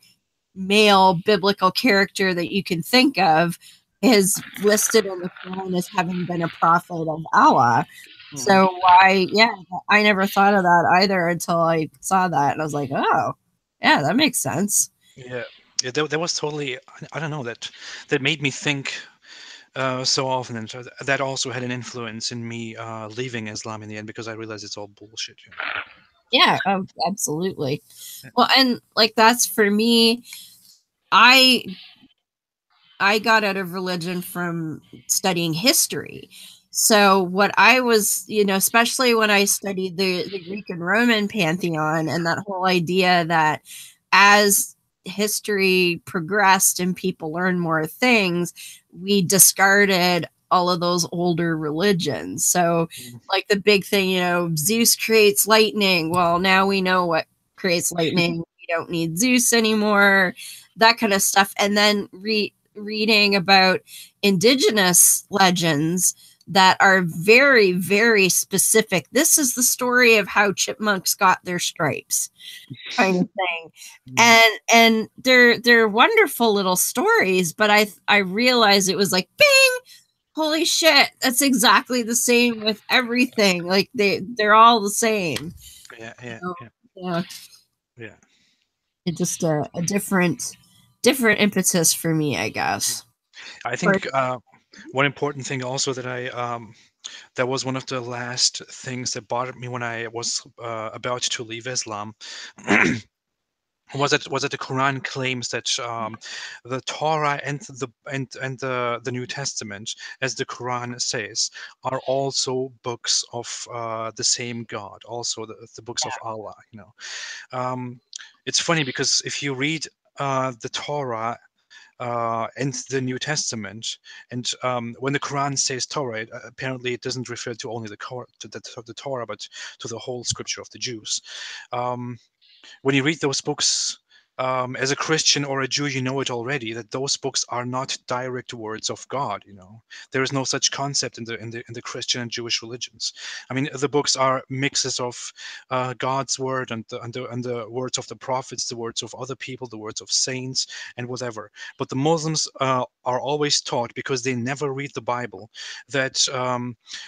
male biblical character that you can think of is listed in the Quran as having been a prophet of Allah. So why, yeah, I never thought of that either until I saw that, and I was like, oh, yeah, that makes sense. Yeah, yeah, that was totally, I don't know, that made me think so often, and so that also had an influence in me leaving Islam in the end, because I realized it's all bullshit. You know? Yeah, absolutely. Well, and like that's for me, I got out of religion from studying history. So what I was, especially when I studied the Greek and Roman pantheon, and that whole idea that as history progressed and people learned more things, we discarded all of those older religions. So like the big thing, Zeus creates lightning. Well, now we know what creates lightning. We don't need Zeus anymore, that kind of stuff. And then reading about indigenous legends that are very, very specific. This is the story of how chipmunks got their stripes, kind of thing. And they're wonderful little stories, but I realized it was like, bing, holy shit, that's exactly the same with everything. Like they're all the same. Yeah, yeah, So, yeah. yeah. It's just a different impetus for me, I guess. I think one important thing also that was one of the last things that bothered me when I was about to leave Islam. Was that the Quran claims that the Torah and the New Testament, as the Quran says, are also books of the same God, also the books of Allah. It's funny because if you read the Torah and the New Testament, and when the Quran says Torah, apparently it doesn't refer to only the Torah, but to the whole scripture of the Jews. When you read those books, as a Christian or a Jew, you know it already, that those books are not direct words of God. There is no such concept in the Christian and Jewish religions. I mean, the books are mixes of God's word and the words of the prophets, the words of other people, the words of saints, and whatever. But the Muslims are always taught, because they never read the Bible, that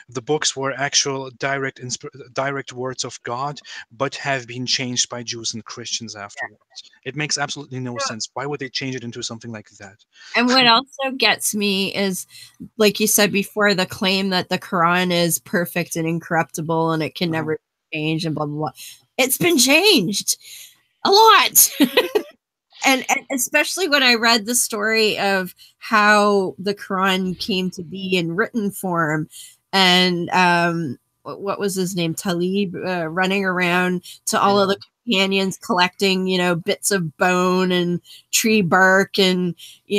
the books were actual direct words of God, but have been changed by Jews and Christians afterwards. It makes absolutely no sense. Why would they change it into something like that? And what also gets me is, like you said before, the claim that the Quran is perfect and incorruptible and it can never change and blah, blah, blah. It's been changed a lot. and especially when I read the story of how the Quran came to be in written form, and what was his name? Talib, running around to all of the companions collecting, bits of bone and tree bark, and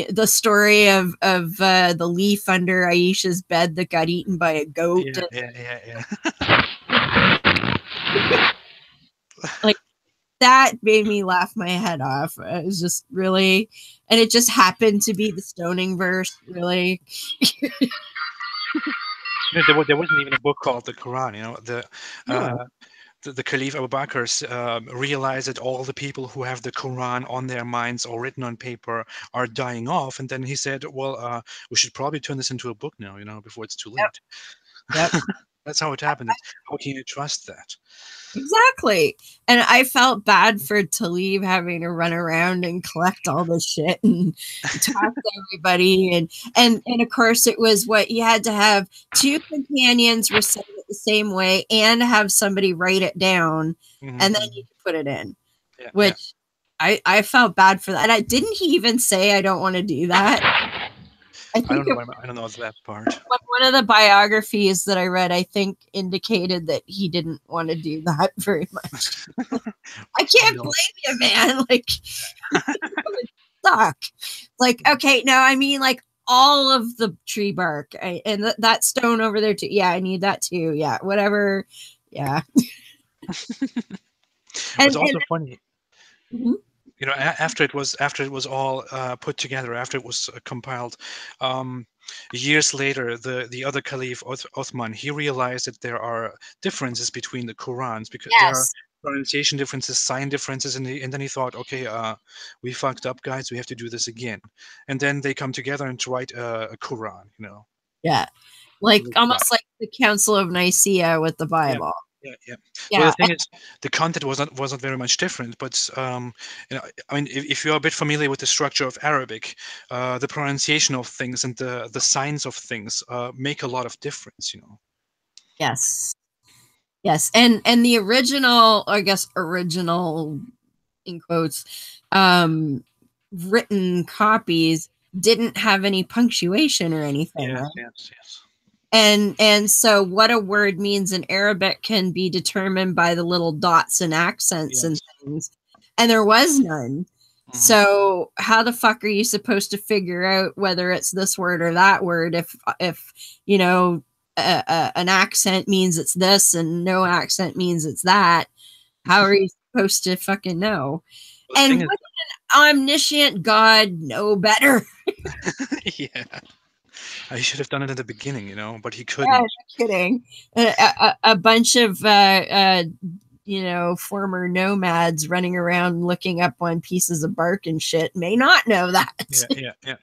the story of the leaf under Aisha's bed that got eaten by a goat. Yeah. Like, that made me laugh my head off. It was just really, and it just happened to be the stoning verse, really. There wasn't even a book called the Quran. The Caliph Abu Bakr realized that all the people who have the Quran on their minds or written on paper are dying off, and then he said, well, we should probably turn this into a book now, before it's too late. Yep. That's how it happened. How can you trust that? Exactly. And I felt bad for Talib having to run around and collect all this shit and talk to everybody. And of course it was what you had to have two companions recite it the same way and have somebody write it down, and then you could put it in. Which I felt bad for that. And didn't he even say, I don't want to do that? I don't know that part. One of the biographies that I read, I think, indicated that he didn't want to do that very much. I can't blame you, man. Like, suck. Like, okay, no, I mean like all of the tree bark and that stone over there too. Yeah, I need that too. Yeah, whatever. Yeah. It's also funny. Mhm. You know, after it was all put together, after it was compiled, years later, the other Caliph Othman, he realized that there are differences between the Qurans because there are Yes. pronunciation differences, sign differences, and then he thought, okay, we fucked up, guys. We have to do this again. And then they come together and to write a Quran. You know. Yeah. Like Wow. almost like the Council of Nicaea with the Yeah. Bible. Yeah. Well, Yeah. the thing is, the content wasn't very much different, but you know, I mean, if you're a bit familiar with the structure of Arabic, the pronunciation of things and the signs of things make a lot of difference. You know. Yes. Yes. And the original, I guess original in quotes, written copies didn't have any punctuation or anything, Yes. right? Yes. And so what a word means in Arabic can be determined by the little dots and accents and Yes. things. And there was none. Mhm. So how the fuck are you supposed to figure out whether it's this word or that word if you know an accent means it's this and no accent means it's that? How are you supposed to fucking know? Well, the And thing is, wouldn't an omniscient God know better? yeah, I should have done it at the beginning, you know, but he Yeah, couldn't. no kidding. A bunch of you know, former nomads running around looking up on pieces of bark and shit may not know that. Yeah.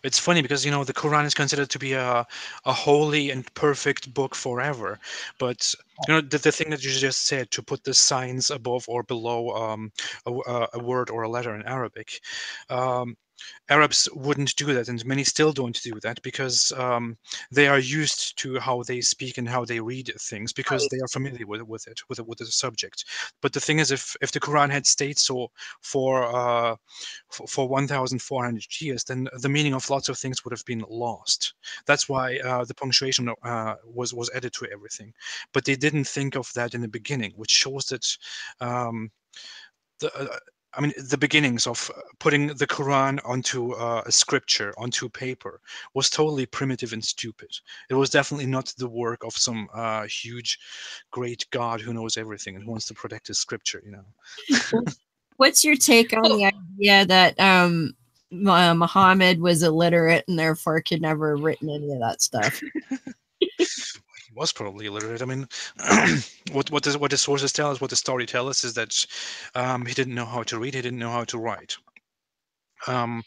It's funny because you know the Quran is considered to be a holy and perfect book forever, but you know the thing that you just said, to put the signs above or below a word or a letter in Arabic. Um, Arabs wouldn't do that, and many still don't do that because they are used to how they speak and how they read things because Right. they are familiar with the subject. But the thing is, if the Quran had stayed so for 1,400 years, then the meaning of lots of things would have been lost. That's why the punctuation was added to everything. But they didn't think of that in the beginning, which shows that. The, I mean, the beginnings of putting the Quran onto a scripture, onto paper, was totally primitive and stupid. It was definitely not the work of some huge, great God who knows everything and who wants to protect his scripture, you know. What's your take on the idea that Muhammad was illiterate and therefore could never have written any of that stuff? He was probably illiterate. I mean, what the sources tell us, what the story tells us, is that he didn't know how to read, he didn't know how to write, and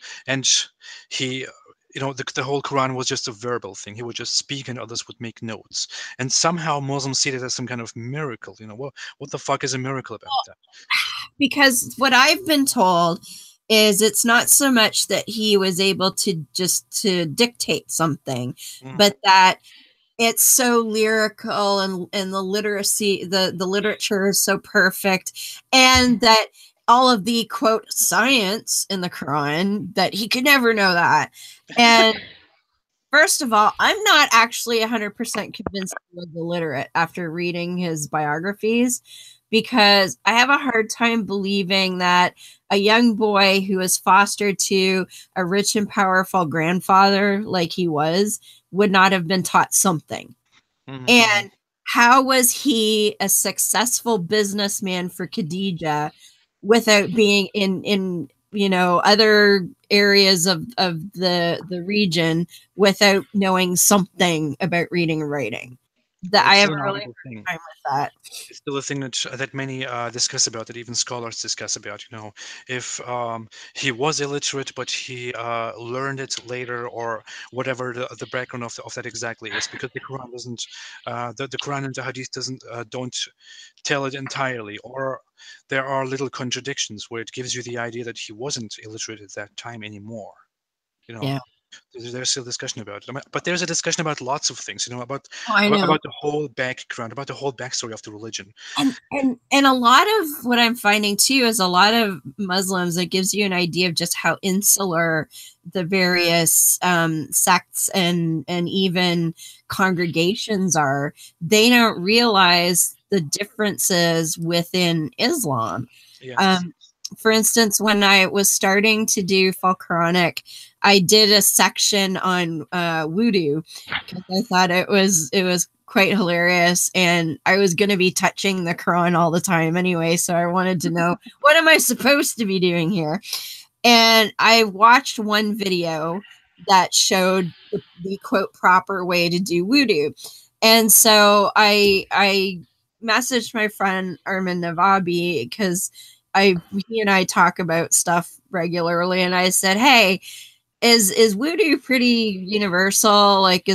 he. You know, the whole Quran was just a verbal thing. He would just speak, and others would make notes. And somehow Muslims see it as some kind of miracle. You know, what the fuck is a miracle about that? Because what I've been told is it's not so much that he was able to just to dictate something, but that it's so lyrical and the literacy, the literature is so perfect, and that all of the quote science in the Quran that he could never know that. And first of all, I'm not actually 100% convinced he was illiterate after reading his biographies, because I have a hard time believing that a young boy who was fostered to a rich and powerful grandfather like he was would not have been taught something. And how was he a successful businessman for Khadija without being in you know other areas of the region without knowing something about reading and writing? That I have a really hard time with that. It's still a thing that many discuss about, that even scholars discuss about. You know, if he was illiterate, but he learned it later, or whatever the background of that exactly is, because the Quran doesn't, the Quran and the Hadith don't tell it entirely, or there are little contradictions where it gives you the idea that he wasn't illiterate at that time anymore. You know. Yeah. There's still discussion about it, but there's a discussion about lots of things, you know, about I know. about the whole background, about the whole backstory of the religion. And a lot of what I'm finding too is a lot of Muslims, it gives you an idea of just how insular the various sects and even congregations are. They don't realize the differences within Islam. Yes. for instance, when I was starting to do Folk Quranic, I did a section on voodoo because I thought it was quite hilarious, and I was going to be touching the Quran all the time anyway, so I wanted to know what am I supposed to be doing here. And I watched one video that showed the quote proper way to do voodoo, and so I messaged my friend Armin Navabi because he and I talk about stuff regularly, and I said, hey, is voodoo pretty universal? Like,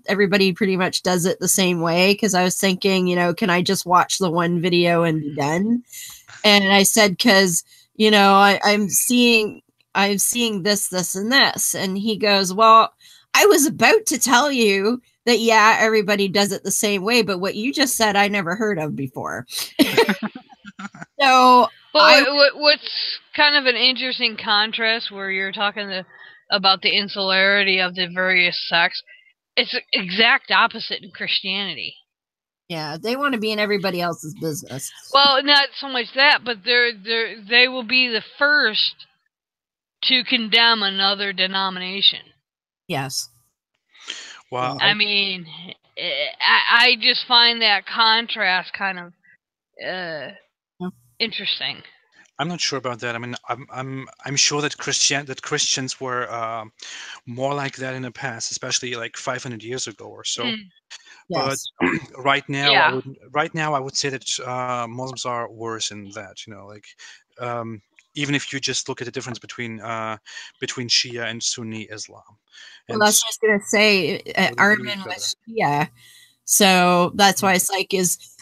everybody pretty much does it the same way? Because I was thinking, can I just watch the one video and be done? And I said, because I'm seeing this and this, and he goes, well, I was about to tell you that everybody does it the same way, but what you just said I never heard of before. So what's kind of an interesting contrast where you're talking about the insularity of the various sects, it's exact opposite in Christianity. Yeah, they want to be in everybody else's business. Well, not so much that, but they will be the first to condemn another denomination. Yes. Wow. I mean, I just find that contrast kind of interesting. I'm not sure about that. I mean, I'm sure that Christians were more like that in the past, especially like 500 years ago or so. Yes. But right now, I would say that Muslims are worse in that. Even if you just look at the difference between Shia and Sunni Islam. Well, that's just gonna say Armin was Shia, so that's why it's like,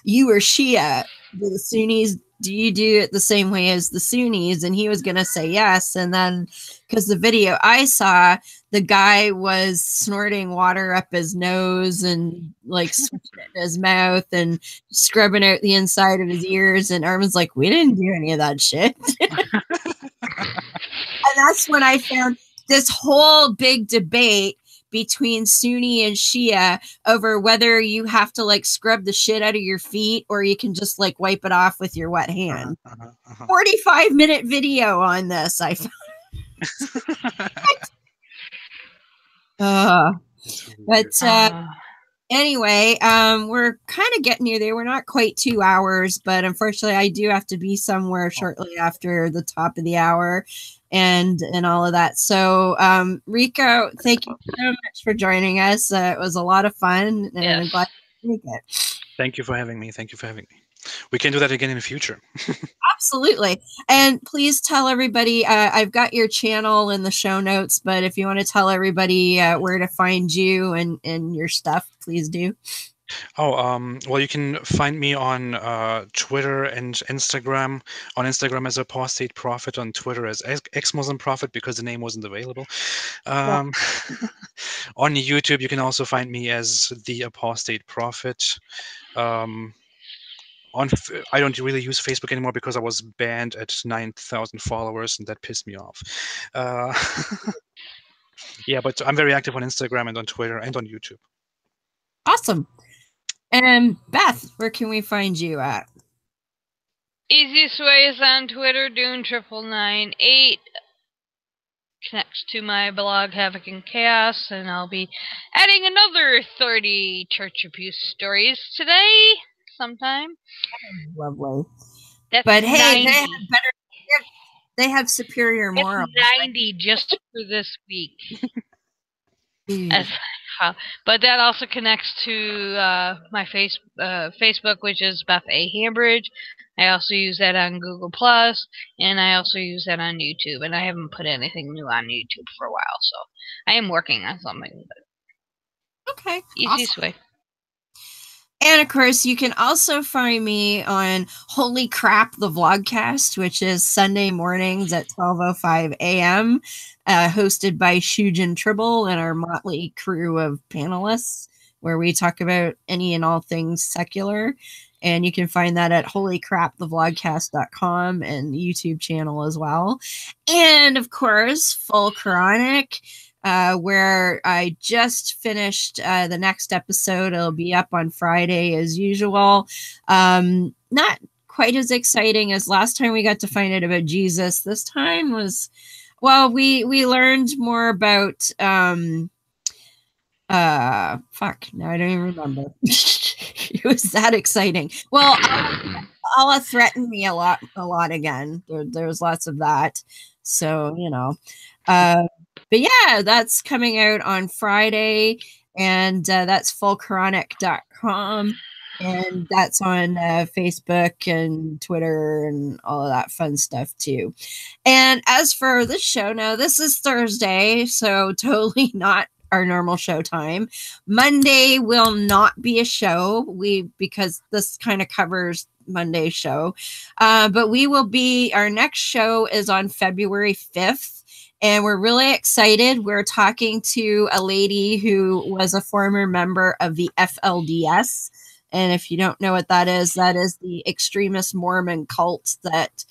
you were Shia, the Sunnis, do you do it the same way as the Sunnis? And he was gonna say yes, and then because the video I saw, the guy was snorting water up his nose and like switching it in his mouth and scrubbing out the inside of his ears, and Armin's like, we didn't do any of that shit. And that's when I found this whole big debate between Sunni and Shia over whether you have to like scrub the shit out of your feet or you can just like wipe it off with your wet hand. 45-minute video on this, I found. Anyway, we're kind of getting near there. We're not quite 2 hours, but unfortunately I do have to be somewhere shortly after the top of the hour and all of that. So, Rico, thank you so much for joining us. It was a lot of fun, and I'm glad you make it. Thank you for having me. We can do that again in the future. Absolutely. And please tell everybody, I've got your channel in the show notes, but if you want to tell everybody where to find you and your stuff, please do. Well, you can find me on Twitter and Instagram. On Instagram as Apostate Prophet, on Twitter as Ex-Muslim Prophet because the name wasn't available. On YouTube, you can also find me as The Apostate Prophet. I don't really use Facebook anymore because I was banned at 9,000 followers, and that pissed me off. Yeah, but I'm very active on Instagram and on Twitter and on YouTube. Awesome. And Beth, where can we find you at? Easiest way is on Twitter, Dune9998. Connects to my blog, Havoc and Chaos, and I'll be adding another 30 Church Abuse stories today, sometime. Lovely. That's but hey, 90. they have superior morals. It's 90 just for this week. But that also connects to my Facebook, which is Beth A. Hambridge. I also use that on Google+, and I also use that on YouTube. And I haven't put anything new on YouTube for a while, so I am working on something. Okay. Easiest way. And of course, you can also find me on Holy Crap, the Vlogcast, which is Sunday mornings at 12:05 a.m., hosted by Shujin Tribble and our motley crew of panelists, where we talk about any and all things secular. And you can find that at holycrapthevlogcast.com and the YouTube channel as well. And of course, Folk Quranic, where I just finished the next episode. It'll be up on Friday as usual. Not quite as exciting as last time we got to find out about Jesus. This time was, well, we learned more about fuck, now I don't even remember. It was that exciting. Well, Allah threatened me a lot again. There was lots of that. So, you know. But yeah, that's coming out on Friday, and that's fullquranic.com, and that's on Facebook and Twitter and all of that fun stuff too. And as for this show, now this is Thursday, so totally not our normal show time. Monday will not be a show, because this kind of covers Monday's show, but we will be, our next show is on February 5th, and we're really excited. We're talking to a lady who was a former member of the FLDS, and if you don't know what that is the extremist Mormon cult that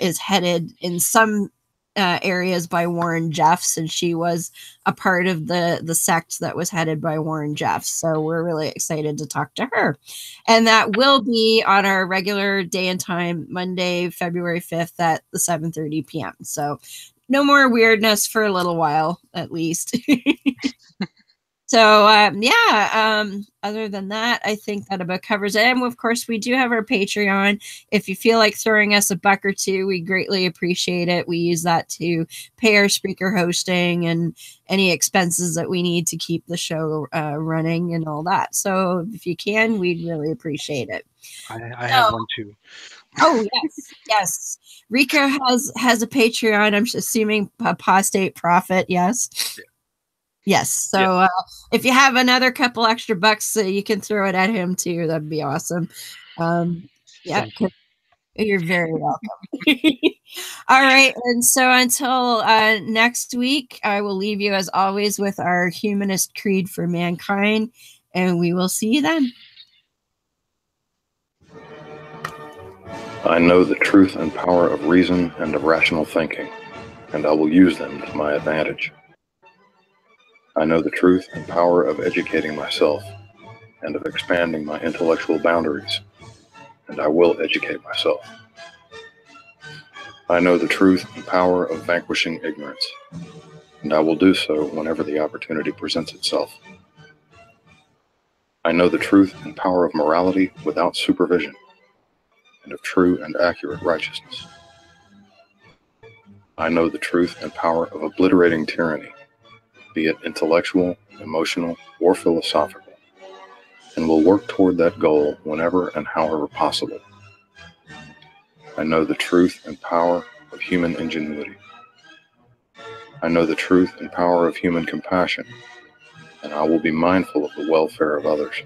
is headed in some areas by Warren Jeffs, and she was a part of the sect that was headed by Warren Jeffs. So we're really excited to talk to her, and that will be on our regular day and time, Monday, February 5th at the 7:30 p.m. So no more weirdness for a little while, at least. So, other than that, I think that about covers it. And of course, we do have our Patreon. If you feel like throwing us a buck or two, we greatly appreciate it. We use that to pay our speaker hosting and any expenses that we need to keep the show running and all that. So if you can, we'd really appreciate it. I have one too. Oh, yes. Yes. Rico has a Patreon. I'm assuming Apostate Prophet. Yes. Yeah. Yes. So if you have another couple extra bucks, you can throw it at him too. That'd be awesome. Yeah, you're very welcome. All right. And so until next week, I will leave you as always with our humanist creed for mankind, and we will see you then. I know the truth and power of reason and of rational thinking, and I will use them to my advantage. I know the truth and power of educating myself and of expanding my intellectual boundaries, and I will educate myself. I know the truth and power of vanquishing ignorance, and I will do so whenever the opportunity presents itself. I know the truth and power of morality without supervision, and of true and accurate righteousness. I know the truth and power of obliterating tyranny, be it intellectual, emotional, or philosophical, and will work toward that goal whenever and however possible. I know the truth and power of human ingenuity. I know the truth and power of human compassion, and I will be mindful of the welfare of others.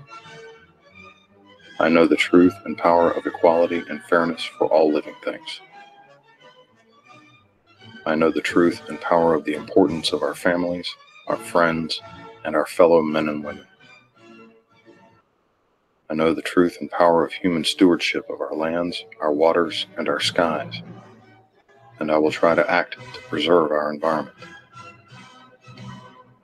I know the truth and power of equality and fairness for all living things. I know the truth and power of the importance of our families, our friends, and our fellow men and women. I know the truth and power of human stewardship of our lands, our waters, and our skies, and I will try to act to preserve our environment.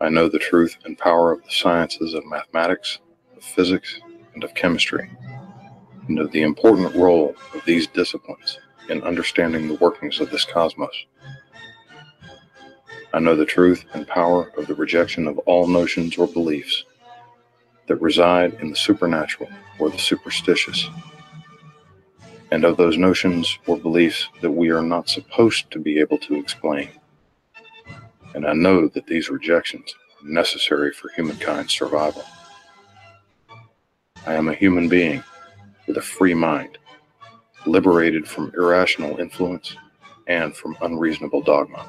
I know the truth and power of the sciences of mathematics, of physics, and of chemistry, and of the important role of these disciplines in understanding the workings of this cosmos. I know the truth and power of the rejection of all notions or beliefs that reside in the supernatural or the superstitious, and of those notions or beliefs that we are not supposed to be able to explain. And I know that these rejections are necessary for humankind's survival. I am a human being with a free mind, liberated from irrational influence and from unreasonable dogma.